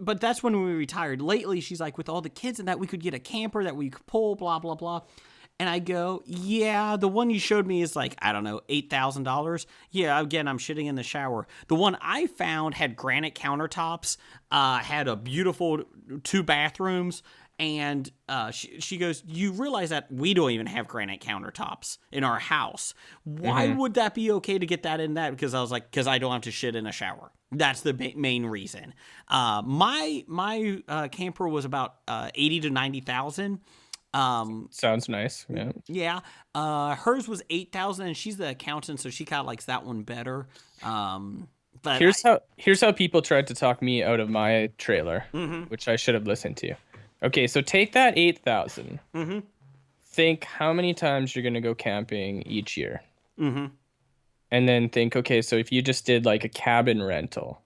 but that's when we retired. Lately, she's like, with all the kids and that, we could get a camper that we could pull, blah, blah, blah. And I go, yeah, the one you showed me is like, I don't know, $8,000. Yeah, again, I'm shitting in the shower. The one I found had granite countertops, had a beautiful 2 bathrooms, And she goes, you realize that we don't even have granite countertops in our house. Why would that be okay to get that in that? Because I was like, because I don't have to shit in a shower. That's the main reason. My camper was about 80 to 90,000. Sounds nice. Yeah. Yeah. Hers was 8,000, and she's the accountant, so she kind of likes that one better. But here's how people tried to talk me out of my trailer, which I should have listened to. Okay, so take that 8,000. Think how many times you're gonna go camping each year, and then think, okay, so if you just did like a cabin rental,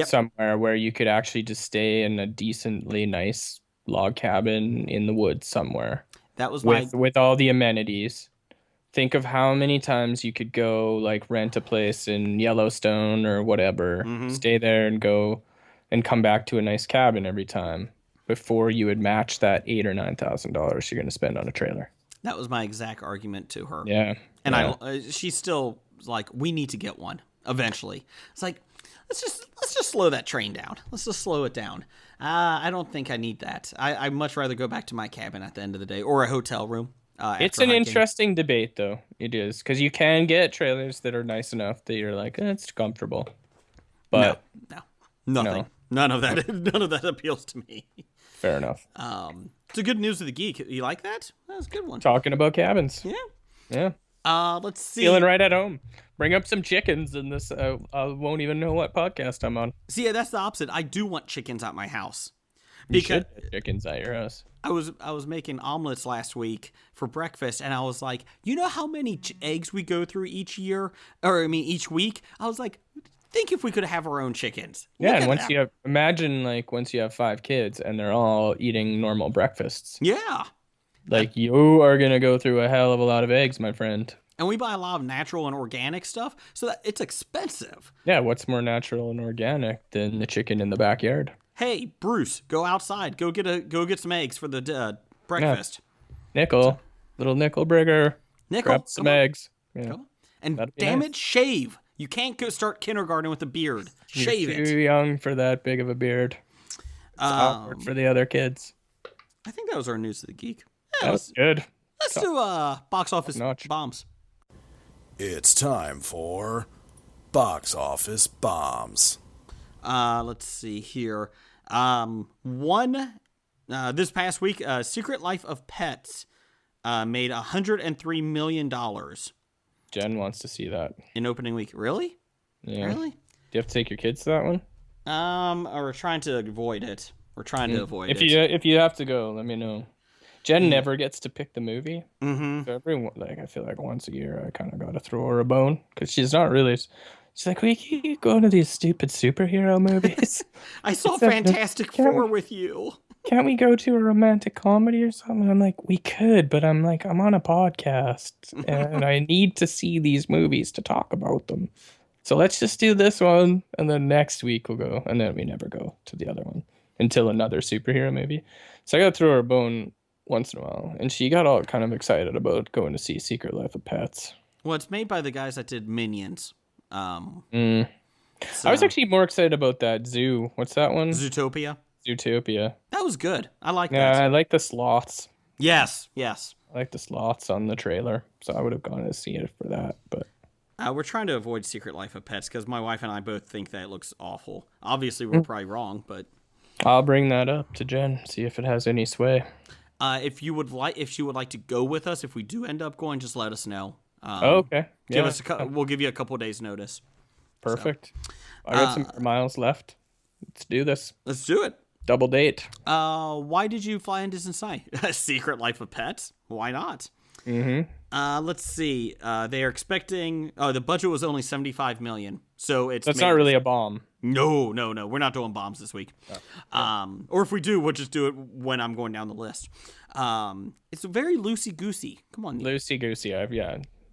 somewhere where you could actually just stay in a decently nice log cabin in the woods somewhere. That was with all the amenities. Think of how many times you could go like rent a place in Yellowstone or whatever, stay there and go and come back to a nice cabin every time before you would match that $8,000 or $9,000 you're going to spend on a trailer. That was my exact argument to her. Yeah. And she's still like, we need to get one eventually. It's like, let's just slow that train down. Let's just slow it down. I don't think I need that. I'd much rather go back to my cabin at the end of the day, or a hotel room. It's an interesting debate, though. It is, because you can get trailers that are nice enough that you're like, it's comfortable. But no, nothing. None of that appeals to me. Fair enough. So good news of the geek. You like that? That was a good one. Talking about cabins. Yeah. Let's see. Feeling right at home. Bring up some chickens in this. I won't even know what podcast I'm on. See, yeah, that's the opposite. I do want chickens at my house. You should have chickens at your house. I was making omelets last week for breakfast, and I was like, you know how many eggs we go through each week? I was like, think if we could have our own chickens. Yeah, and once you have 5 kids and they're all eating normal breakfasts. Yeah. Like, you are going to go through a hell of a lot of eggs, my friend. And we buy a lot of natural and organic stuff, so that it's expensive. Yeah, what's more natural and organic than the chicken in the backyard? Hey, Bruce, go outside. Go get some eggs for the breakfast. Yeah. Little nickel brigger. Grab some eggs. Yeah. And damn it, shave. You can't go start kindergarten with a beard. Shave it. You're too young for that big of a beard. It's awkward for the other kids. I think that was our news of the geek. Yeah, that was good. Let's do box office bombs. It's time for box office bombs. Let's see here. This past week, Secret Life of Pets made $103 million. Jen wants to see that. In opening week. Really? Yeah. Really? Do you have to take your kids to that one? We're trying to avoid it. If you have to go, let me know. Jen never gets to pick the movie. So I feel like once a year I kind of got to throw her a bone because she's not really. She's like, we keep going to these stupid superhero movies. I saw Fantastic Four with you. Can't we go to a romantic comedy or something? And I'm like, we could, but I'm on a podcast and I need to see these movies to talk about them. So let's just do this one, and then next week we'll go, and then we never go to the other one until another superhero movie. So I got to throw her a bone once in a while, and she got all kind of excited about going to see Secret Life of Pets. Well, it's made by the guys that did Minions. I was actually more excited about that zoo. What's that one? Zootopia. That was good. I like that. Yeah, I like the sloths. Yes. I like the sloths on the trailer, so I would have gone to see it for that. But we're trying to avoid Secret Life of Pets because my wife and I both think that it looks awful. Obviously, we're probably wrong, but I'll bring that up to Jen, see if it has any sway. If she would like to go with us, if we do end up going, just let us know. Okay. We'll give you a couple days notice. Perfect. So, I got some more miles left. Let's do this. Let's do it. Double date. Why did you fly in Disney? Secret Life of Pets? Why not? Let's see. They are expecting. Oh, the budget was only $75 million, so that's not really a bomb. No. We're not doing bombs this week. Or if we do, we'll just do it when I'm going down the list. It's very loosey goosey. Come on, loosey goosey.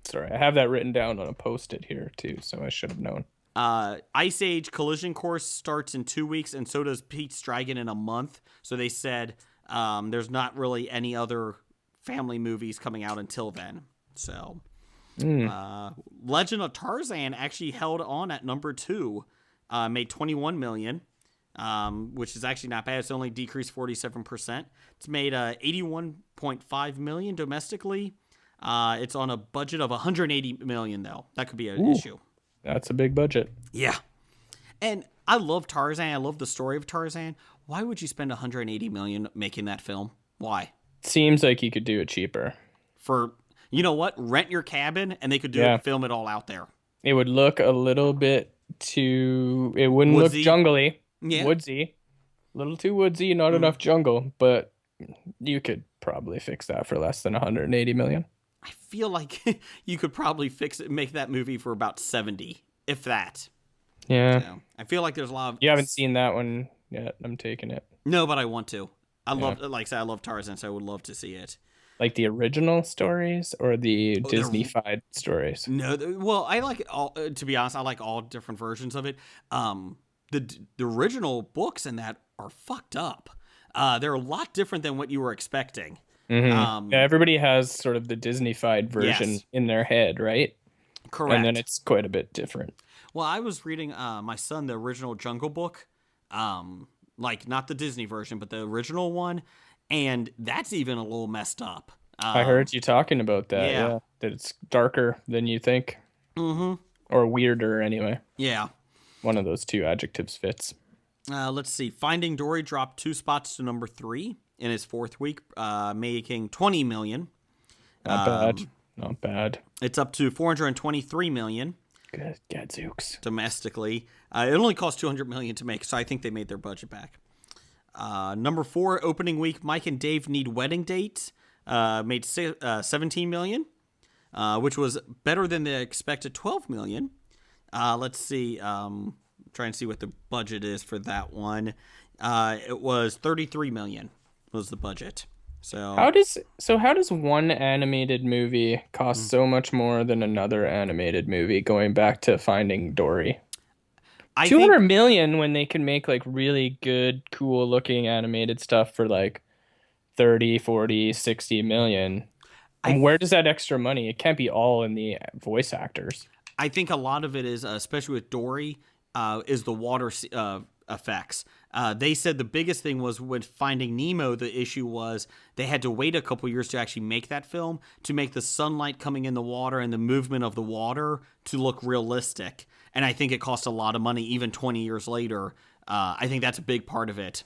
Sorry, I have that written down on a post-it here too, so I should have known. Ice Age Collision Course starts in 2 weeks, and so does Pete's Dragon in a month. So they said there's not really any other family movies coming out until then. So Legend of Tarzan actually held on at number 2, made $21 million. which is actually not bad. It's only decreased 47%. It's made 81.5 million domestically. It's on a budget of 180 million though. That could be an issue. That's a big budget. Yeah. And I love Tarzan. I love the story of Tarzan. Why would you spend 180 million making that film? Why? Seems like you could do it cheaper. For, you know what? Rent your cabin and they could do it, film it all out there. It would look a little bit too, it wouldn't Woodsy. look jungly. Yeah. Woodsy. A little too woodsy, not enough jungle, but you could probably fix that for less than 180 million. I feel like you could probably fix it, make that movie for about 70, if that. Yeah. So, I feel like there's a lot of... You haven't seen that one yet. I'm taking it. No, but I want to. I love, like I said, I love Tarzan, so I would love to see it. Like the original stories or the Disney-fied stories? No, well, I like it all. To be honest, I like all different versions of it. The original books in that are fucked up. They're a lot different than what you were expecting. Yeah, everybody has sort of the Disney-fied version in their head, right? Correct. And then it's quite a bit different. Well, I was reading my son the original Jungle Book, like not the Disney version, but the original one, and that's even a little messed up. I heard you talking about that. Yeah, that it's darker than you think, or weirder anyway. Yeah, one of those two adjectives fits. Let's see. Finding Dory dropped 2 spots to number 3 in its 4th week, making 20 million. Not bad. Not bad. It's up to 423 million. Good gadzooks. Domestically. It only cost 200 million to make, so I think they made their budget back. Number 4, opening week, Mike and Dave Need Wedding Dates. Made 17 million, which was better than the expected 12 million. Let's see. Try and see what the budget is for that one. It was 33 million was the budget. So how does one animated movie cost so much more than another animated movie, going back to Finding Dory? 200 million when they can make like really good, cool looking animated stuff for like 30, 40, 60 million. And where does that extra money? It can't be all in the voice actors. I think a lot of it is, especially with Dory, is the water effects. They said the biggest thing was with Finding Nemo, the issue was they had to wait a couple years to actually make that film, to make the sunlight coming in the water and the movement of the water to look realistic. And I think it cost a lot of money, even 20 years later. I think that's a big part of it.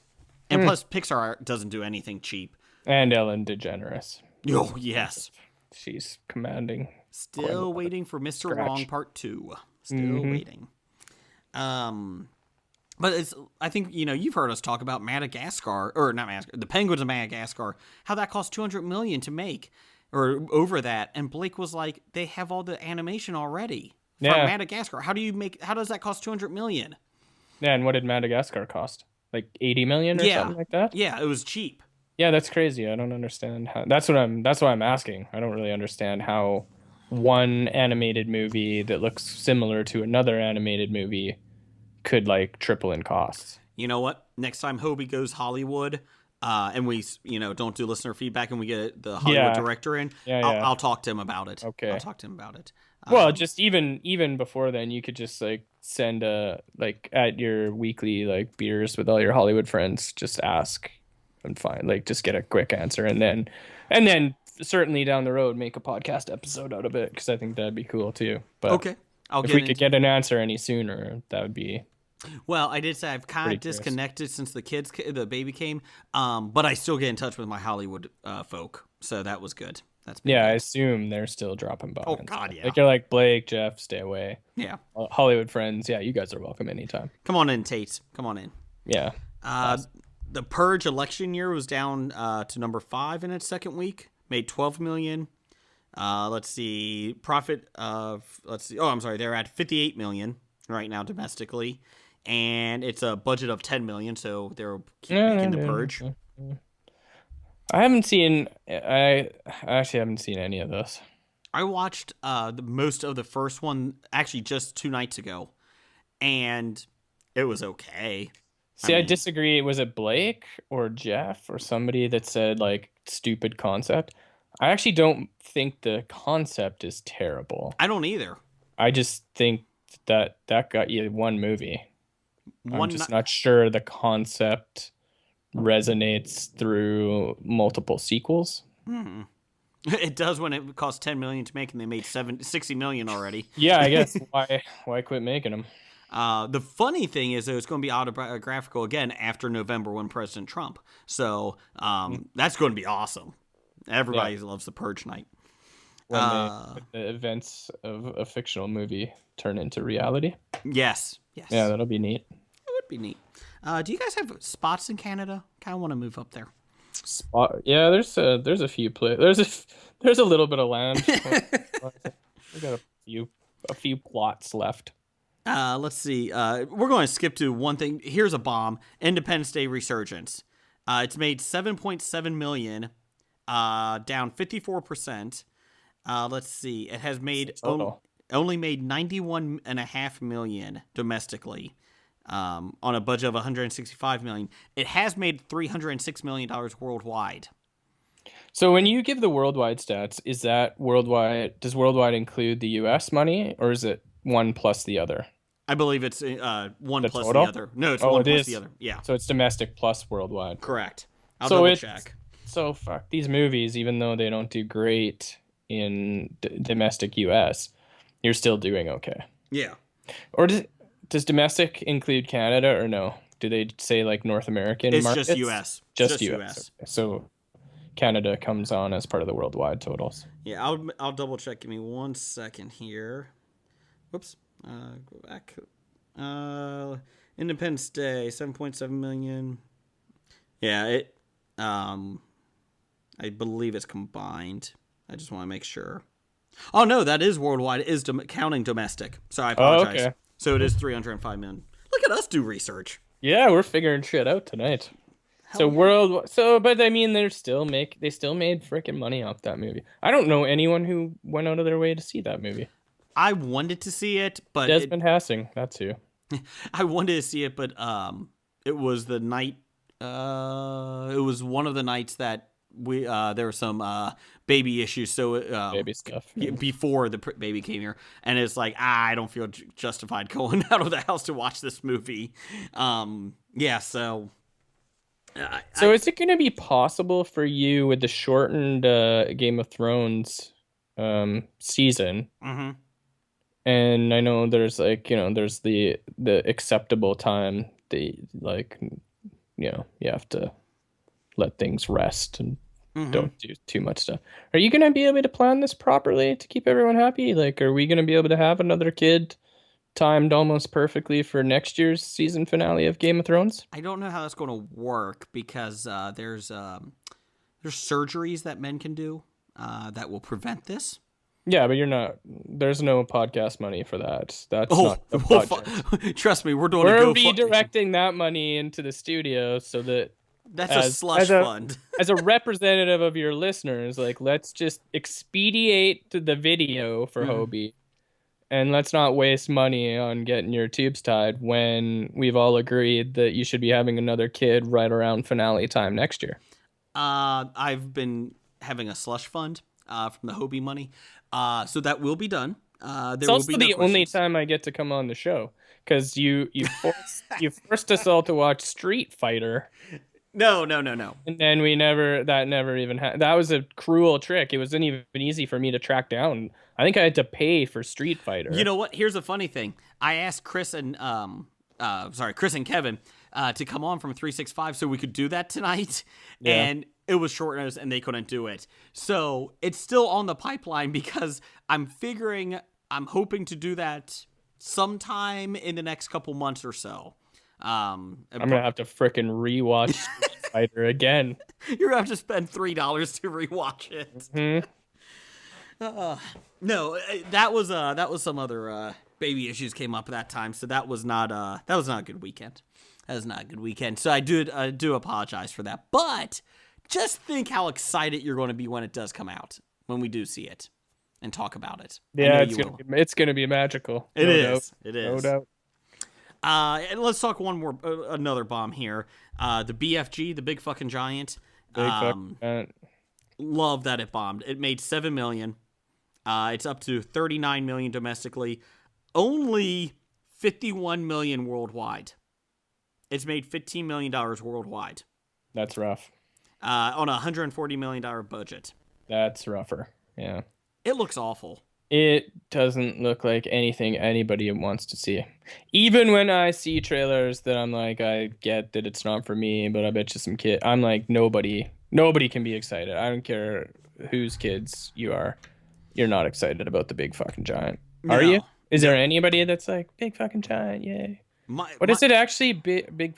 And plus, Pixar doesn't do anything cheap. And Ellen DeGeneres. Oh, yes. She's commanding. Still waiting for Mr. Wrong Part 2. Still waiting. But it's, I think, you've heard us talk about Madagascar, or not Madagascar, the Penguins of Madagascar, how that cost 200 million to make, or over that. And Blake was like, they have all the animation already from Madagascar. How does that cost 200 million? Yeah, and what did Madagascar cost? Like 80 million or something like that? Yeah, it was cheap. Yeah, that's crazy. I don't understand how. That's why I'm asking. I don't really understand how one animated movie that looks similar to another animated movie could like triple in costs. You know what? Next time HOBI goes Hollywood, and we don't do listener feedback and we get the Hollywood director in, I'll talk to him about it. Okay, I'll talk to him about it. Well, just even before then, you could just like send at your weekly like beers with all your Hollywood friends, just ask and find just get a quick answer, and then certainly down the road make a podcast episode out of it, because I think that'd be cool too. But okay, if we could get an answer any sooner, that would be. Well, I did say I've kind of disconnected since the baby came, but I still get in touch with my Hollywood folk, so that was good. That's good. I assume they're still dropping by. Oh God, yeah. Like you're like, Blake, Jeff, stay away. Yeah. Hollywood friends, you guys are welcome anytime. Come on in, Tate. Come on in. Yeah. The Purge election year was down to number 5 in its 2nd week. Made 12 million. Let's see. Profit of they're at 58 million right now domestically, and it's a budget of 10 million. So they're making the Purge. I actually haven't seen any of this. I watched most of the first one actually just 2 nights ago, and it was okay. See, I disagree. Was it Blake or Jeff or somebody that said like stupid concept? I actually don't think the concept is terrible. I don't either. I just think that got you one movie. I'm just not sure the concept resonates through multiple sequels. It does when it costs $10 million to make, and they made $60 million already. Yeah, I guess why quit making them? The funny thing is, though, it's going to be autobiographical again after November when President Trump. So that's going to be awesome. Everybody loves the Purge night. When the events of a fictional movie turn into reality. Yes. Yeah, that'll be neat. It would be neat. Do you guys have spots in Canada? Kind of want to move up there. Yeah, there's a few there's a little bit of land. We got a few plots left. Let's see. We're going to skip to one thing. Here's a bomb. Independence Day Resurgence. It's made $7.7 million, down 54%. Let's see. It has made only made $91.5 million domestically, on a budget of $165 million. It has made $306 million worldwide. So when you give the worldwide stats, is that worldwide? Does worldwide include the U.S. money, or is it one plus the other? I believe it's one The plus total? the other. No, it's one plus the other. Yeah, So it's domestic plus worldwide. correct. I'll So double it's- check. So fuck these movies, even though they don't do great in domestic U.S., you're still doing okay. Yeah. Or does domestic include Canada or no? Do they say like North American It's markets? just US. Just Just US. US. Okay. So Canada comes on as part of the worldwide totals. Yeah, I'll double check. Give me 1 second here. Whoops. Go back. Independence Day, 7.7 million. Yeah, it. I believe it's combined. I just want to make sure. Oh no, that is worldwide. It is counting domestic. So I apologize. okay. So it is 305 million. Look at us do research. Yeah, we're figuring shit out tonight. But I mean, they still made freaking money off that movie. I don't know anyone who went out of their way to see that movie. I wanted to see it, but Desmond Hassing, that's who. I wanted to see it, but it was the night. It was one of the nights that there were some baby issues, so Baby stuff. before the baby came here, and it's like I don't feel justified going out of the house to watch this movie. Yeah, so. So is it going to be possible for you with the shortened Game of Thrones season? Mm-hmm. And I know there's there's the acceptable time you have to let things rest and don't do too much stuff. Are you going to be able to plan this properly to keep everyone happy? Like, are we going to be able to have another kid timed almost perfectly for next year's season finale of Game of Thrones? I don't know how that's going to work because there's surgeries that men can do that will prevent this. Yeah, but there's no podcast money for that. That's not the budget. Trust me, we're We're redirecting that money into the studio so that that's a slush fund. As a representative of your listeners, like, let's just expedite the video for HOBI, and let's not waste money on getting your tubes tied when we've all agreed that you should be having another kid right around finale time next year. I've been having a slush fund from the HOBI money, so that will be done. It's also the only time I get to come on the show because you forced us all to watch Street Fighter. No. And then that never even happened. That was a cruel trick. It wasn't even easy for me to track down. I think I had to pay for Street Fighter. You know what? Here's the funny thing. I asked Chris and Kevin to come on from 365 so we could do that tonight. Yeah. And it was short notice and they couldn't do it. So it's still on the pipeline because I'm hoping to do that sometime in the next couple months or so. I'm gonna have to frickin' rewatch Street Fighter again. You're gonna have to spend $3 to rewatch it. Mm-hmm. No, that was some other baby issues came up at that time, so that was not a good weekend. That was not a good weekend. So I do apologize for that. But just think how excited you're going to be when it does come out, when we do see it and talk about it. Yeah, it's gonna be magical. It is. No doubt. And let's talk another bomb here. The BFG, the big fucking giant. Love that it bombed. It made $7 million. It's up to $39 million domestically. Only $51 million worldwide. It's made $15 million worldwide That's rough. on a $140 million budget. That's rougher. Yeah. It looks awful. It doesn't look like anything anybody wants to see. Even when I see trailers that I'm like, I get that it's not for me, but I bet you some kid. I'm like, nobody can be excited. I don't care whose kids you are. You're not excited about the big fucking giant. Are you? Is there anybody that's like, big fucking giant? Yay. Is it actually big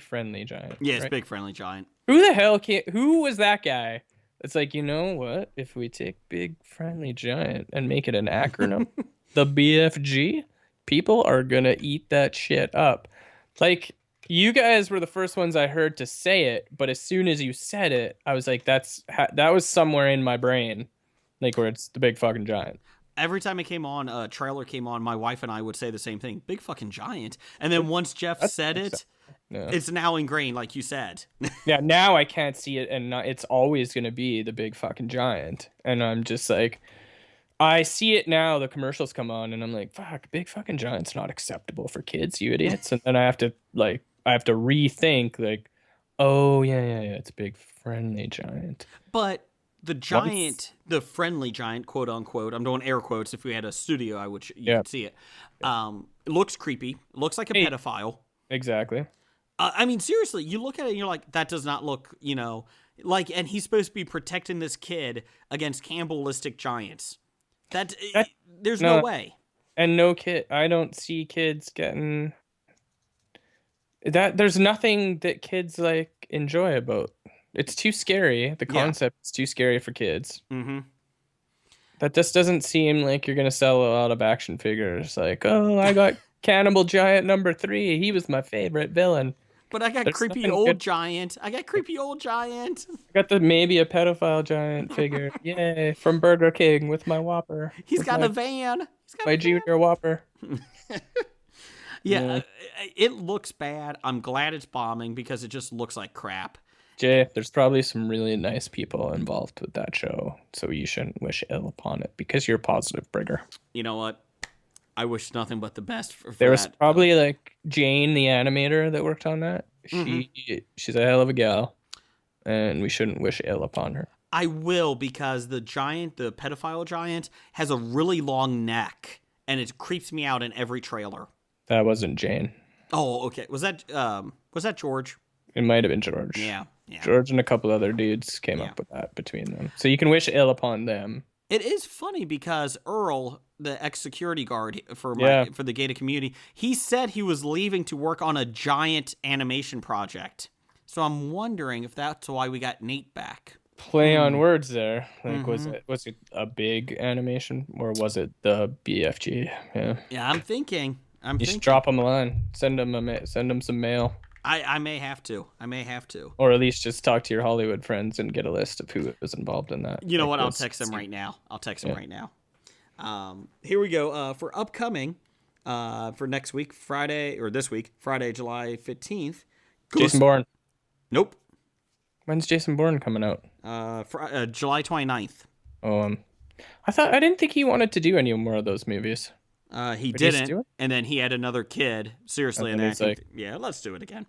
friendly giant? Yeah, it's right? big friendly giant. Who was that guy? It's like, you know what? If we take big friendly giant and make it an acronym, the BFG, people are gonna eat that shit up. Like, you guys were the first ones I heard to say it, but as soon as you said it, I was like, that was somewhere in my brain, like where it's the big fucking giant. Every time it came on, a trailer came on, my wife and I would say the same thing, big fucking giant. And then once Jeff said it, it's now ingrained, like you said. Yeah, now I can't see it, and it's always going to be the big fucking giant. And I'm just like, I see it now, the commercials come on, and I'm like, fuck, big fucking giant's not acceptable for kids, you idiots. And then I have to rethink, like, oh, yeah, it's big friendly giant. But the giant, the friendly giant, quote unquote, I'm doing air quotes. If we had a studio, you could see it. It looks creepy. It looks like a pedophile. Exactly. I mean, seriously, you look at it and you're like, that does not look, like, and he's supposed to be protecting this kid against cannibalistic giants. There's no way. And no kid, I don't see kids getting that. There's nothing that kids like enjoy about. It's too scary. The concept is too scary for kids. Mm-hmm. That just doesn't seem like you're gonna sell a lot of action figures. Like, oh, I got Cannibal Giant number 3. He was my favorite villain. But I got creepy old giant. I got maybe a pedophile giant figure. Yay, from Burger King with my Whopper. He's got a van. My Junior Whopper. Yeah, it looks bad. I'm glad it's bombing because it just looks like crap. Jay, there's probably some really nice people involved with that show, so you shouldn't wish ill upon it because you're positive, Brigger. You know what? I wish nothing but the best for there was that. Probably like Jane, the animator that worked on that. She's a hell of a gal, and we shouldn't wish ill upon her. I will, because the pedophile giant, has a really long neck, and it creeps me out in every trailer. That wasn't Jane. Oh, okay. Was that George? It might have been George. Yeah. George and a couple other dudes came up with that between them. So you can wish ill upon them. It is funny because Earl, the ex-security guard for the gated community, he said he was leaving to work on a giant animation project. So I'm wondering if that's why we got Nate back. Play on words there. Like, was it a big animation or was it the BFG? Yeah, I'm thinking. You should drop him a line. Send him some mail. I may have to. Or at least just talk to your Hollywood friends and get a list of who was involved in that. You know what? I'll text them right now. Here we go. For upcoming, for next week, Friday, July 15th. Jason Bourne. Nope. When's Jason Bourne coming out? July 29th. Oh, I didn't think he wanted to do any more of those movies. He didn't, and then he had another kid. Seriously, and he's like, "Yeah, let's do it again."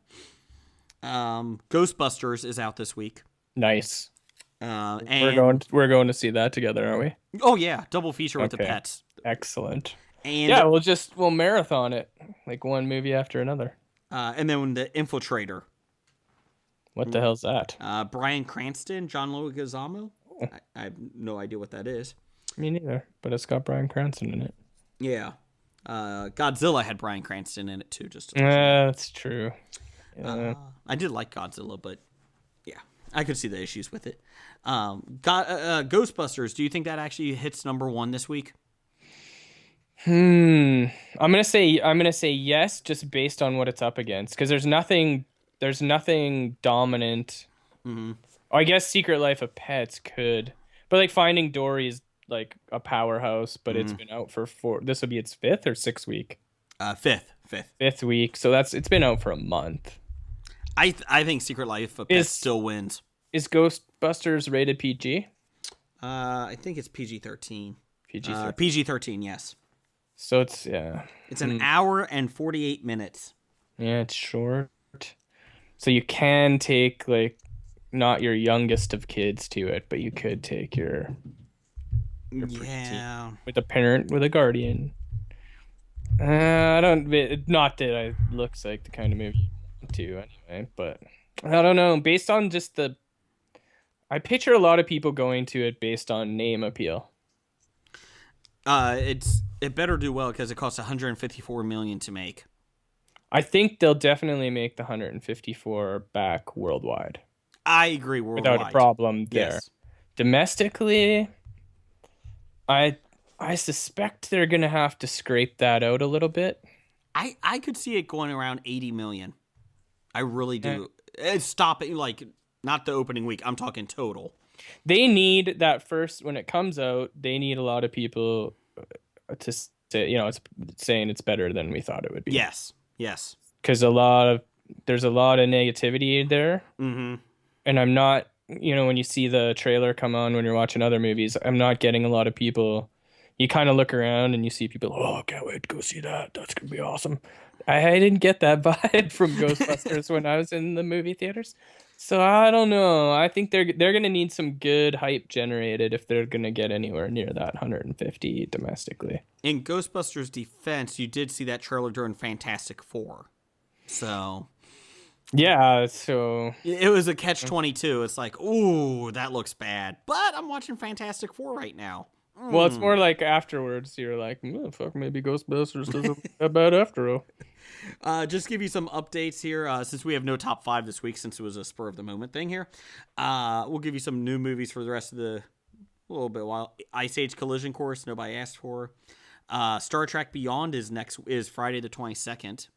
Ghostbusters is out this week. Nice. And we're going to see that together, aren't we? Oh yeah, double feature with the pets. Excellent. And yeah, we'll marathon it, like one movie after another. And then the Infiltrator. What the hell's that? Bryan Cranston, John Leguizamo. Oh. I have no idea what that is. Me neither, but it's got Bryan Cranston in it. Yeah. Godzilla had Bryan Cranston in it too. That's true. Yeah. I did like Godzilla, but yeah, I could see the issues with it. Ghostbusters, do you think that actually hits number 1 this week? I'm gonna say yes, just based on what it's up against, because there's nothing dominant. Mm-hmm. I guess Secret Life of Pets could, but like Finding Dory's like a powerhouse, but it's been out for this will be its 5th or 6th week. Fifth week. So it's been out for a month. I think Secret Life of Pets still wins. Is Ghostbusters rated PG? I think it's PG-13. PG-13. PG-13, yes. So it's It's an hour and 48 minutes. Yeah, it's short. So you can take like not your youngest of kids to it, but you could take your Yeah. preteen with a parent with a guardian. I don't. Not that it looks like the kind of movie you want to anyway, but I don't know. Based on just I picture a lot of people going to it based on name appeal. It better do well because it costs 154 million to make. I think they'll definitely make the 154 back worldwide I agree worldwide. without a problem there. Yes. Domestically, I suspect they're gonna have to scrape that out a little bit. I could see it going around 80 million. I really do. Stop it, like, not the opening week. I'm talking total. They need that first when it comes out. They need a lot of people to say, it's saying it's better than we thought it would be. Yes. Yes. Because there's a lot of negativity there. Mm-hmm. And I'm not, when you see the trailer come on when you're watching other movies, I'm not getting a lot of people. You kind of look around and you see people, oh, can't wait to go see that. That's going to be awesome. I didn't get that vibe from Ghostbusters when I was in the movie theaters. So I don't know. I think they're going to need some good hype generated if they're going to get anywhere near that 150 domestically. In Ghostbusters' defense, you did see that trailer during Fantastic Four. So... yeah, so... it was a catch-22. It's like, ooh, that looks bad. But I'm watching Fantastic Four right now. Well, it's more like afterwards. You're like, fuck, maybe Ghostbusters doesn't that bad after all. Just give you some updates here, since we have no top 5 this week, since it was a spur of the moment thing here. We'll give you some new movies for the rest of the little bit while. Ice Age Collision Course, nobody asked for. Star Trek Beyond is Friday the 22nd.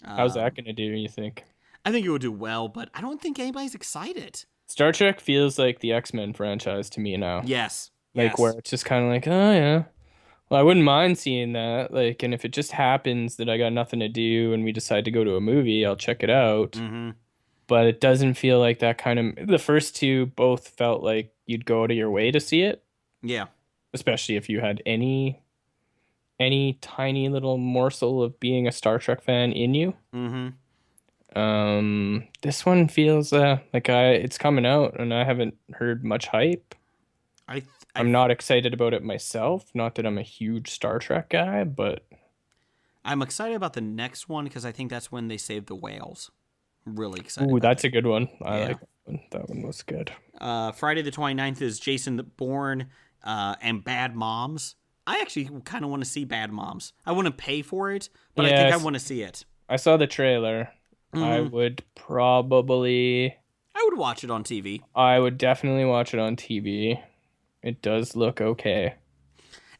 How's that going to do, you think? I think it will do well, but I don't think anybody's excited. Star Trek feels like the X-Men franchise to me now. Yes. Like, where it's just kind of like, oh, yeah. Well, I wouldn't mind seeing that. Like, and if it just happens that I got nothing to do and we decide to go to a movie, I'll check it out. Mm-hmm. But it doesn't feel like that kind of... The first two both felt like you'd go out of your way to see it. Yeah. Especially if you had any tiny little morsel of being a Star Trek fan in you. Mm-hmm. This one feels like it's coming out and I haven't heard much hype. I'm not excited about it myself. Not that I'm a huge Star Trek guy, but I'm excited about the next one because I think that's when they save the whales. Really excited. Ooh, that's a good one. Yeah. I like that one. That one was good. Friday the 29th is Jason Bourne and Bad Moms. I actually kind of want to see Bad Moms. I wouldn't pay for it, but I think I want to see it. I saw the trailer. Mm-hmm. I would watch it on TV. I would definitely watch it on TV. It does look okay.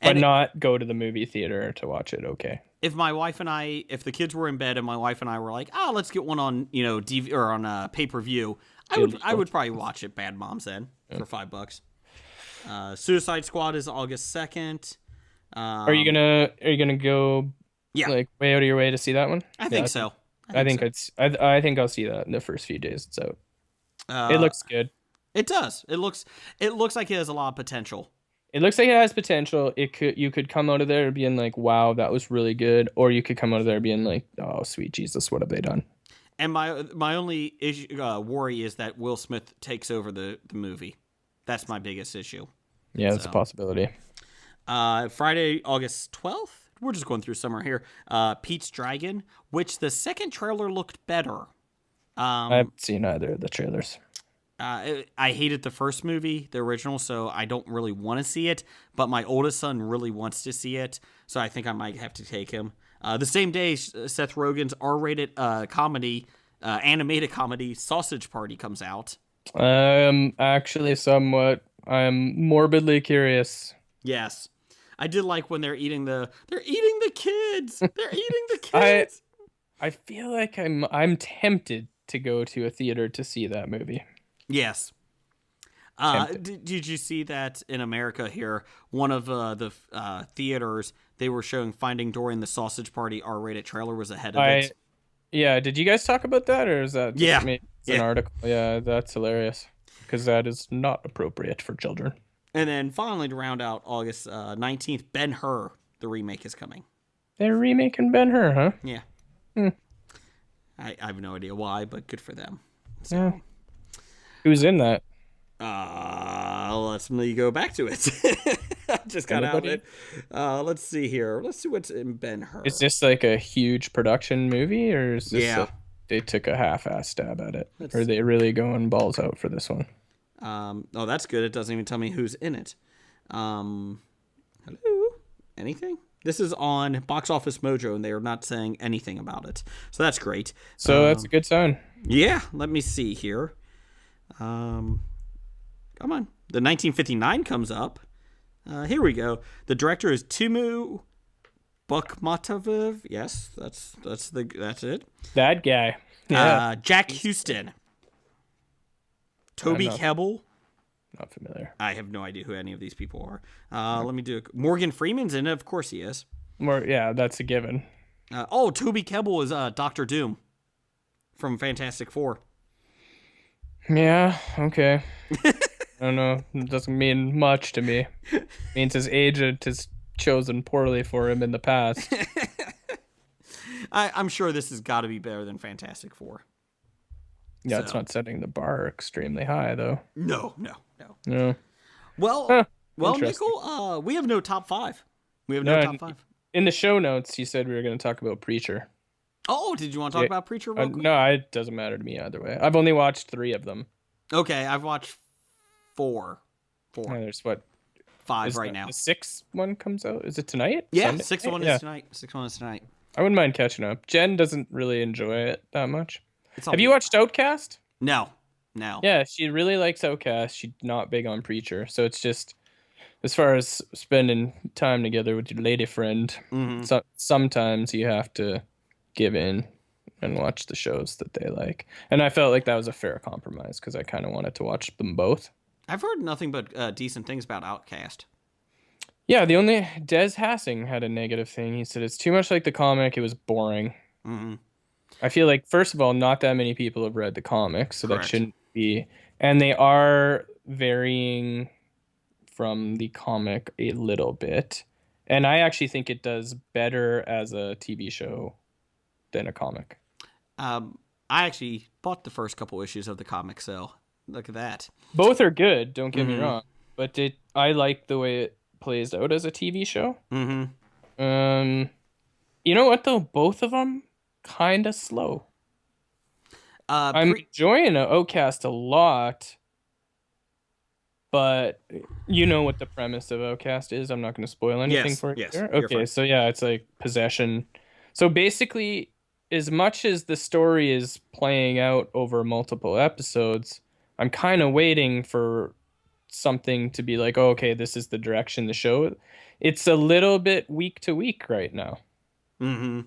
But not go to the movie theater to watch it okay. If the kids were in bed and my wife and I were like, oh, let's get one on, DV or on pay-per-view, I would probably watch it, Bad Moms, then, for $5. Suicide Squad is August 2nd. Are you gonna go like way out of your way to see that one? I think so. I think I'll see that in the first few days it's out. It looks good. It does. It looks like it has a lot of potential. It looks like it has potential. You could come out of there being like, wow, that was really good, or you could come out of there being like, oh, sweet Jesus, what have they done? And my only worry is that Will Smith takes over the movie. That's my biggest issue. Yeah, that's a possibility. Friday, August 12th. We're just going through summer here. Pete's Dragon, which the second trailer looked better. I haven't seen either of the trailers. I hated the first movie, the original, so I don't really want to see it. But my oldest son really wants to see it, so I think I might have to take him. The same day, Seth Rogen's R-rated comedy, animated comedy, Sausage Party comes out. Actually, somewhat. I'm morbidly curious. Yes, I did like when they're eating the kids. They're eating the kids. I feel like I'm tempted to go to a theater to see that movie. Yes. Did you see that in America here? One of the theaters, they were showing Finding Dory and the Sausage Party R-rated trailer was ahead of it. Yeah, did you guys talk about that, or is that just me? It's an article. Yeah, that's hilarious because that is not appropriate for children. And then finally, to round out August 19th, Ben-Hur, the remake is coming. They're remaking Ben-Hur, huh? Yeah. I have no idea why, but good for them. So, Yeah. Who's in that? Let's me go back to it. I just got out of it. Let's see here. Let's see what's in Ben-Hur. Is this like a huge production movie, or is this Yeah. they took a half-ass stab at it? Or are they really going balls out for this one? Oh, that's good. It doesn't even tell me who's in it. Hello? Anything? This is on Box Office Mojo, and they are not saying anything about it. So that's great. So that's a good sign. Yeah, let me see here. Come on. The 1959 comes up. Here we go. The director is Timu Bukmatovic. Yes, that's it. That guy. Yeah. Jack Houston. Toby not- Kebbell. Not familiar. I have no idea who any of these people are. Let me do it. Morgan Freeman's in it. Of course he is. Yeah, that's a given. Toby Kebbell is Doctor Doom from Fantastic Four. Yeah, okay. I don't know. It doesn't mean much to me. It means his agent has chosen poorly for him in the past. I'm sure this has got to be better than Fantastic Four. Yeah, it's not setting the bar extremely high, though. No. No. Well, interesting. Nickel, we have no top five. We have No, no top five. In the show notes, you said we were going to talk about Preacher. Oh, did you want to talk about Preacher real quick? No, it doesn't matter to me either way. I've only watched 3 of them. Okay, I've watched 4. There's what? 5 right now. The 6th one comes out? Is it tonight? Yeah, Sunday? 6th one is tonight. 6th one is tonight. I wouldn't mind catching up. Jen doesn't really enjoy it that much. It's Have you watched Outcast? No. Yeah, she really likes Outcast. She's not big on Preacher. So it's just, as far as spending time together with your lady friend, so, sometimes you have to give in and watch the shows that they like. And I felt like that was a fair compromise because I kind of wanted to watch them both. I've heard nothing but decent things about Outcast. Yeah, the only Des Hassing had a negative thing. He said it's too much like the comic. It was boring. Mm-hmm. I feel like, first of all, not that many people have read the comics, so Correct. that shouldn't be. And they are varying from the comic a little bit. And I actually think it does better as a TV show than a comic. I actually bought the first couple issues of the comic, so look at that. Both are good, don't get me wrong. But I like the way it plays out as a TV show. Mm-hmm. You know what, though? Both of them kind of slow. I'm enjoying Outcast a lot, but you know what the premise of Outcast is. I'm not going to spoil anything for you. Yes, Here? you're Okay, fine. so yeah, it's like possession. So basically, as much as the story is playing out over multiple episodes, I'm kind of waiting for something to be like, oh, okay, this is the direction the show. It's a little bit week to week right now. Mm-hmm.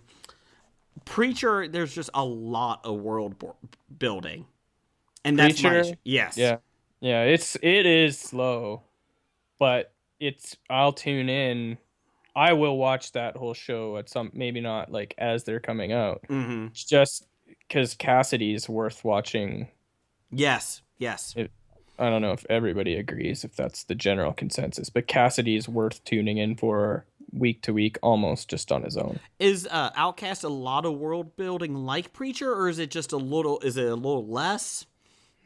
Preacher, there's just a lot of world building, and that's my Preacher? issue. Yes. Yeah. It is slow, but I'll tune in. I will watch that whole show at some, maybe not like as they're coming out. Mm-hmm. Just because Cassidy's worth watching. Yes. I don't know if everybody agrees, if that's the general consensus, but Cassidy's worth tuning in for week to week, almost just on his own. Is Outcast a lot of world building like Preacher, or is it just a little? Is it a little less?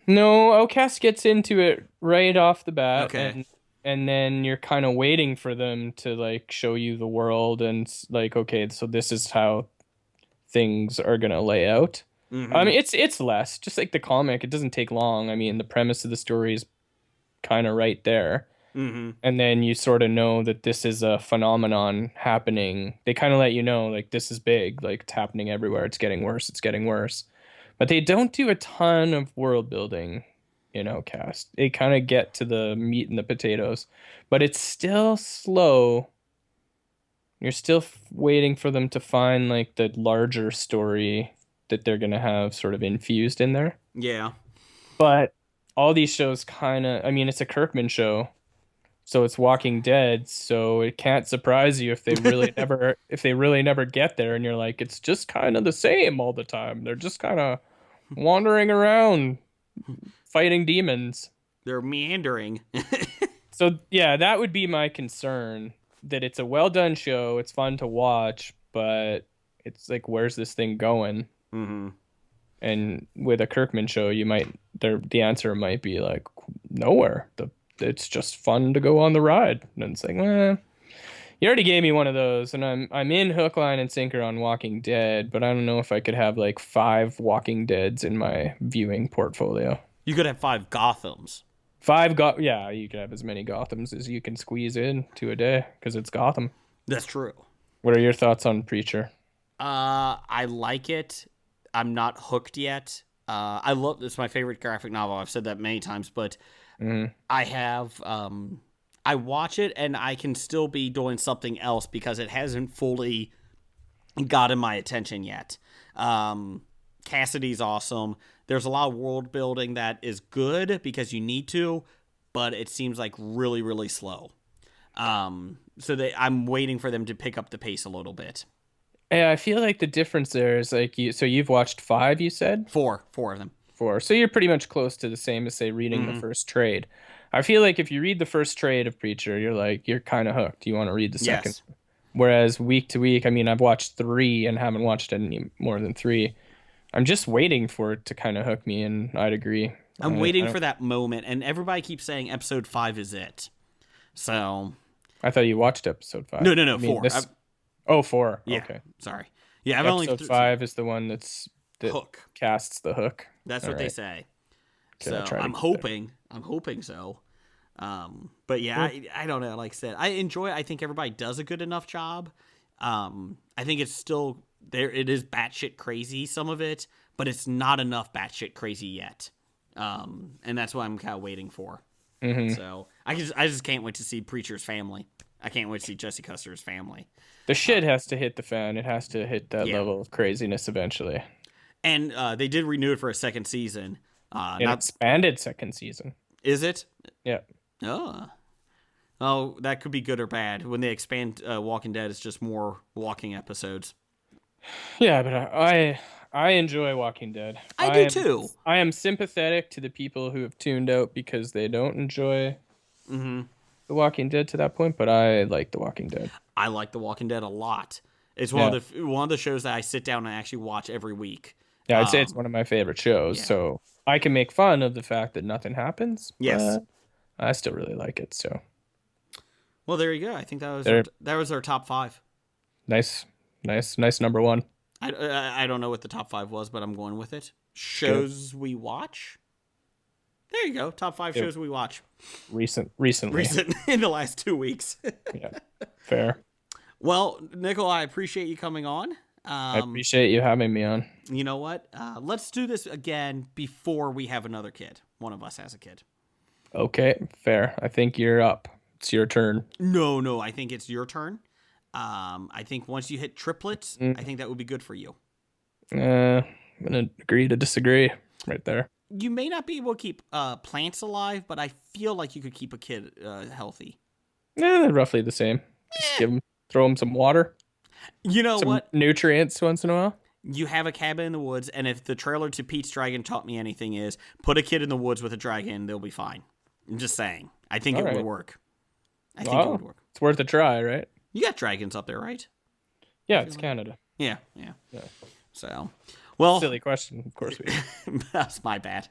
No, Outcast gets into it right off the bat. Okay. And then you're kind of waiting for them to like show you the world and like, okay, so this is how things are going to lay out. Mm-hmm. I mean, it's less, just like the comic. It doesn't take long. I mean, the premise of the story is kind of right there. Mm-hmm. And then you sort of know that this is a phenomenon happening. They kind of let you know, like, this is big, like, it's happening everywhere. It's getting worse. But they don't do a ton of world building in Outcast. They kind of get to the meat and the potatoes. But it's still slow. You're still waiting for them to find, like, the larger story that they're going to have sort of infused in there. Yeah. But all these shows kind of, I mean, it's a Kirkman show. So it's Walking Dead, so it can't surprise you if they really never get there and you're like, it's just kind of the same all the time. They're just kind of wandering around fighting demons. They're meandering. So yeah, that would be my concern, that it's a well done show, it's fun to watch, but it's like, where's this thing going? Mm-hmm. And with a Kirkman show, the answer might be like nowhere. It's just fun to go on the ride. And it's like, well, you already gave me one of those, and I'm in hook, line, and sinker on Walking Dead, but I don't know if I could have like 5 Walking Deads in my viewing portfolio. You could have 5 Gothams. Yeah, you could have as many Gothams as you can squeeze in to a day because it's Gotham. That's true. What are your thoughts on Preacher? I like it. I'm not hooked yet. It's my favorite graphic novel. I've said that many times, but I have, I watch it and I can still be doing something else because it hasn't fully gotten my attention yet. Cassidy's awesome. There's a lot of world building that is good because you need to, but it seems like really, really slow. I'm waiting for them to pick up the pace a little bit. Yeah, I feel like the difference there is like you've watched 5, you said? 4 of them. 4. So you're pretty much close to the same as, say, reading the first trade. I feel like if you read the first trade of Preacher, you're kind of hooked. You want to read the second. Yes. Whereas week to week, I mean, I've watched 3 and haven't watched any more than 3. I'm just waiting for it to kind of hook me, and I'd agree. I'm waiting for that moment, and everybody keeps saying episode 5 is it. So I thought you watched episode 5. No, 4. 4. Yeah. Okay. Sorry. Yeah, I've episode 5 is the one that hook. Casts the hook. That's what they say. Okay, So I'm hoping so. But yeah, I don't know. Like I said, I enjoy it. I think everybody does a good enough job. I think it's still there. It is batshit crazy, some of it, but it's not enough batshit crazy yet. And that's what I'm kind of waiting for. Mm-hmm. So I just can't wait to see Preacher's family. I can't wait to see Jesse Custer's family. The shit has to hit the fan. It has to hit that level of craziness eventually. And they did renew it for a second season. An expanded second season. Is it? Yeah. Oh, that could be good or bad. When they expand Walking Dead, it's just more walking episodes. Yeah, but I enjoy Walking Dead. I do too. I am sympathetic to the people who have tuned out because they don't enjoy The Walking Dead to that point, but I like The Walking Dead. I like The Walking Dead a lot. It's one of the shows that I sit down and actually watch every week. Yeah, I'd say it's one of my favorite shows. Yeah. So I can make fun of the fact that nothing happens. Yes, but I still really like it. So, well, there you go. I think that was our top 5. Nice number 1. I don't know what the top 5 was, but I'm going with it. Shows we watch. There you go. Top 5 shows we watch. Recent in the last 2 weeks. Yeah, fair. Well, Nickel, I appreciate you coming on. I appreciate you having me on. You know what? Let's do this again before we have another kid. One of us has a kid. Okay, fair. I think you're up. It's your turn. No, I think it's your turn. I think once you hit triplets, I think that would be good for you. I'm going to agree to disagree right there. You may not be able to keep plants alive, but I feel like you could keep a kid healthy. They're roughly the same. Just throw them some water. You know what? Nutrients once in a while. You have a cabin in the woods, and if the trailer to Pete's Dragon taught me anything is, put a kid in the woods with a dragon, they'll be fine. I'm just saying. I think it would work. I think it would work. It's worth a try, right? You got dragons up there, right? Yeah, it's Canada. Yeah. So, well, silly question. Of course we. That's my bad.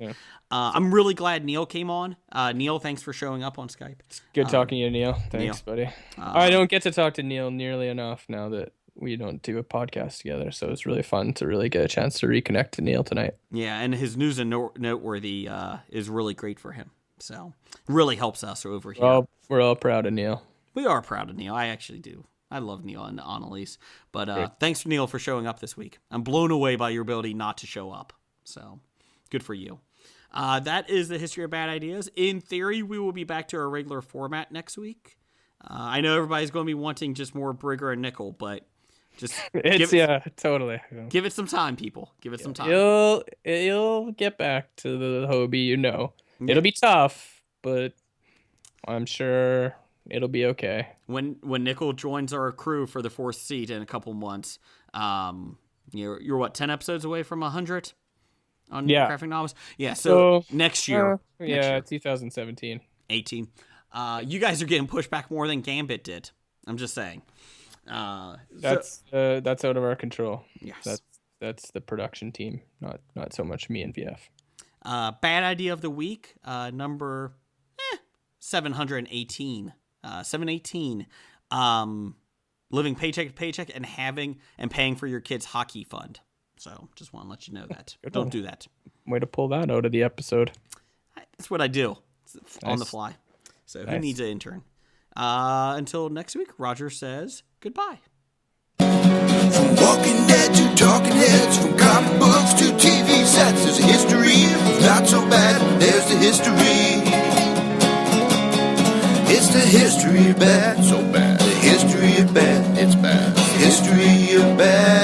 Yeah. I'm really glad Neil came on. Neil, thanks for showing up on Skype. It's good talking to you, Neil. Thanks, buddy. I don't get to talk to Neil nearly enough now that we don't do a podcast together, so it's really fun to really get a chance to reconnect to Neil tonight. Yeah, and his news and noteworthy is really great for him. So, really helps us over here. We're all proud of Neil. We are proud of Neil. I actually do. I love Neil and Annalise. But thanks, Neil, for showing up this week. I'm blown away by your ability not to show up. So, good for you. That is the history of bad ideas. In theory, we will be back to our regular format next week. I know everybody's going to be wanting just more Brigger and Nickel, but just totally. Give it some time, people. Give it some time. You'll get back to the HOBI, It'll be tough, but I'm sure it'll be okay. When Nickel joins our crew for the 4th seat in a couple months, you're what, 10 episodes away from 100 on Graphic Novice? Yeah, so next year. 2017. 18. You guys are getting pushed back more than Gambit did. I'm just saying. That's out of our control. Yes. that's the production team, not so much me and VF. Bad idea of the week, number 718. 718. Living paycheck to paycheck and paying for your kid's hockey fund. So just want to let you know that. Don't do that. Way to pull that out of the episode. That's what I do. It's on the Nice. fly. So who Nice. needs an intern? Until next week, Roger says goodbye. From Walking Dead to Talking Heads, from comic books to TV sets, there's a history of not so bad. There's the history. It's the history of bad, so bad. The history of bad, it's bad. The history of bad.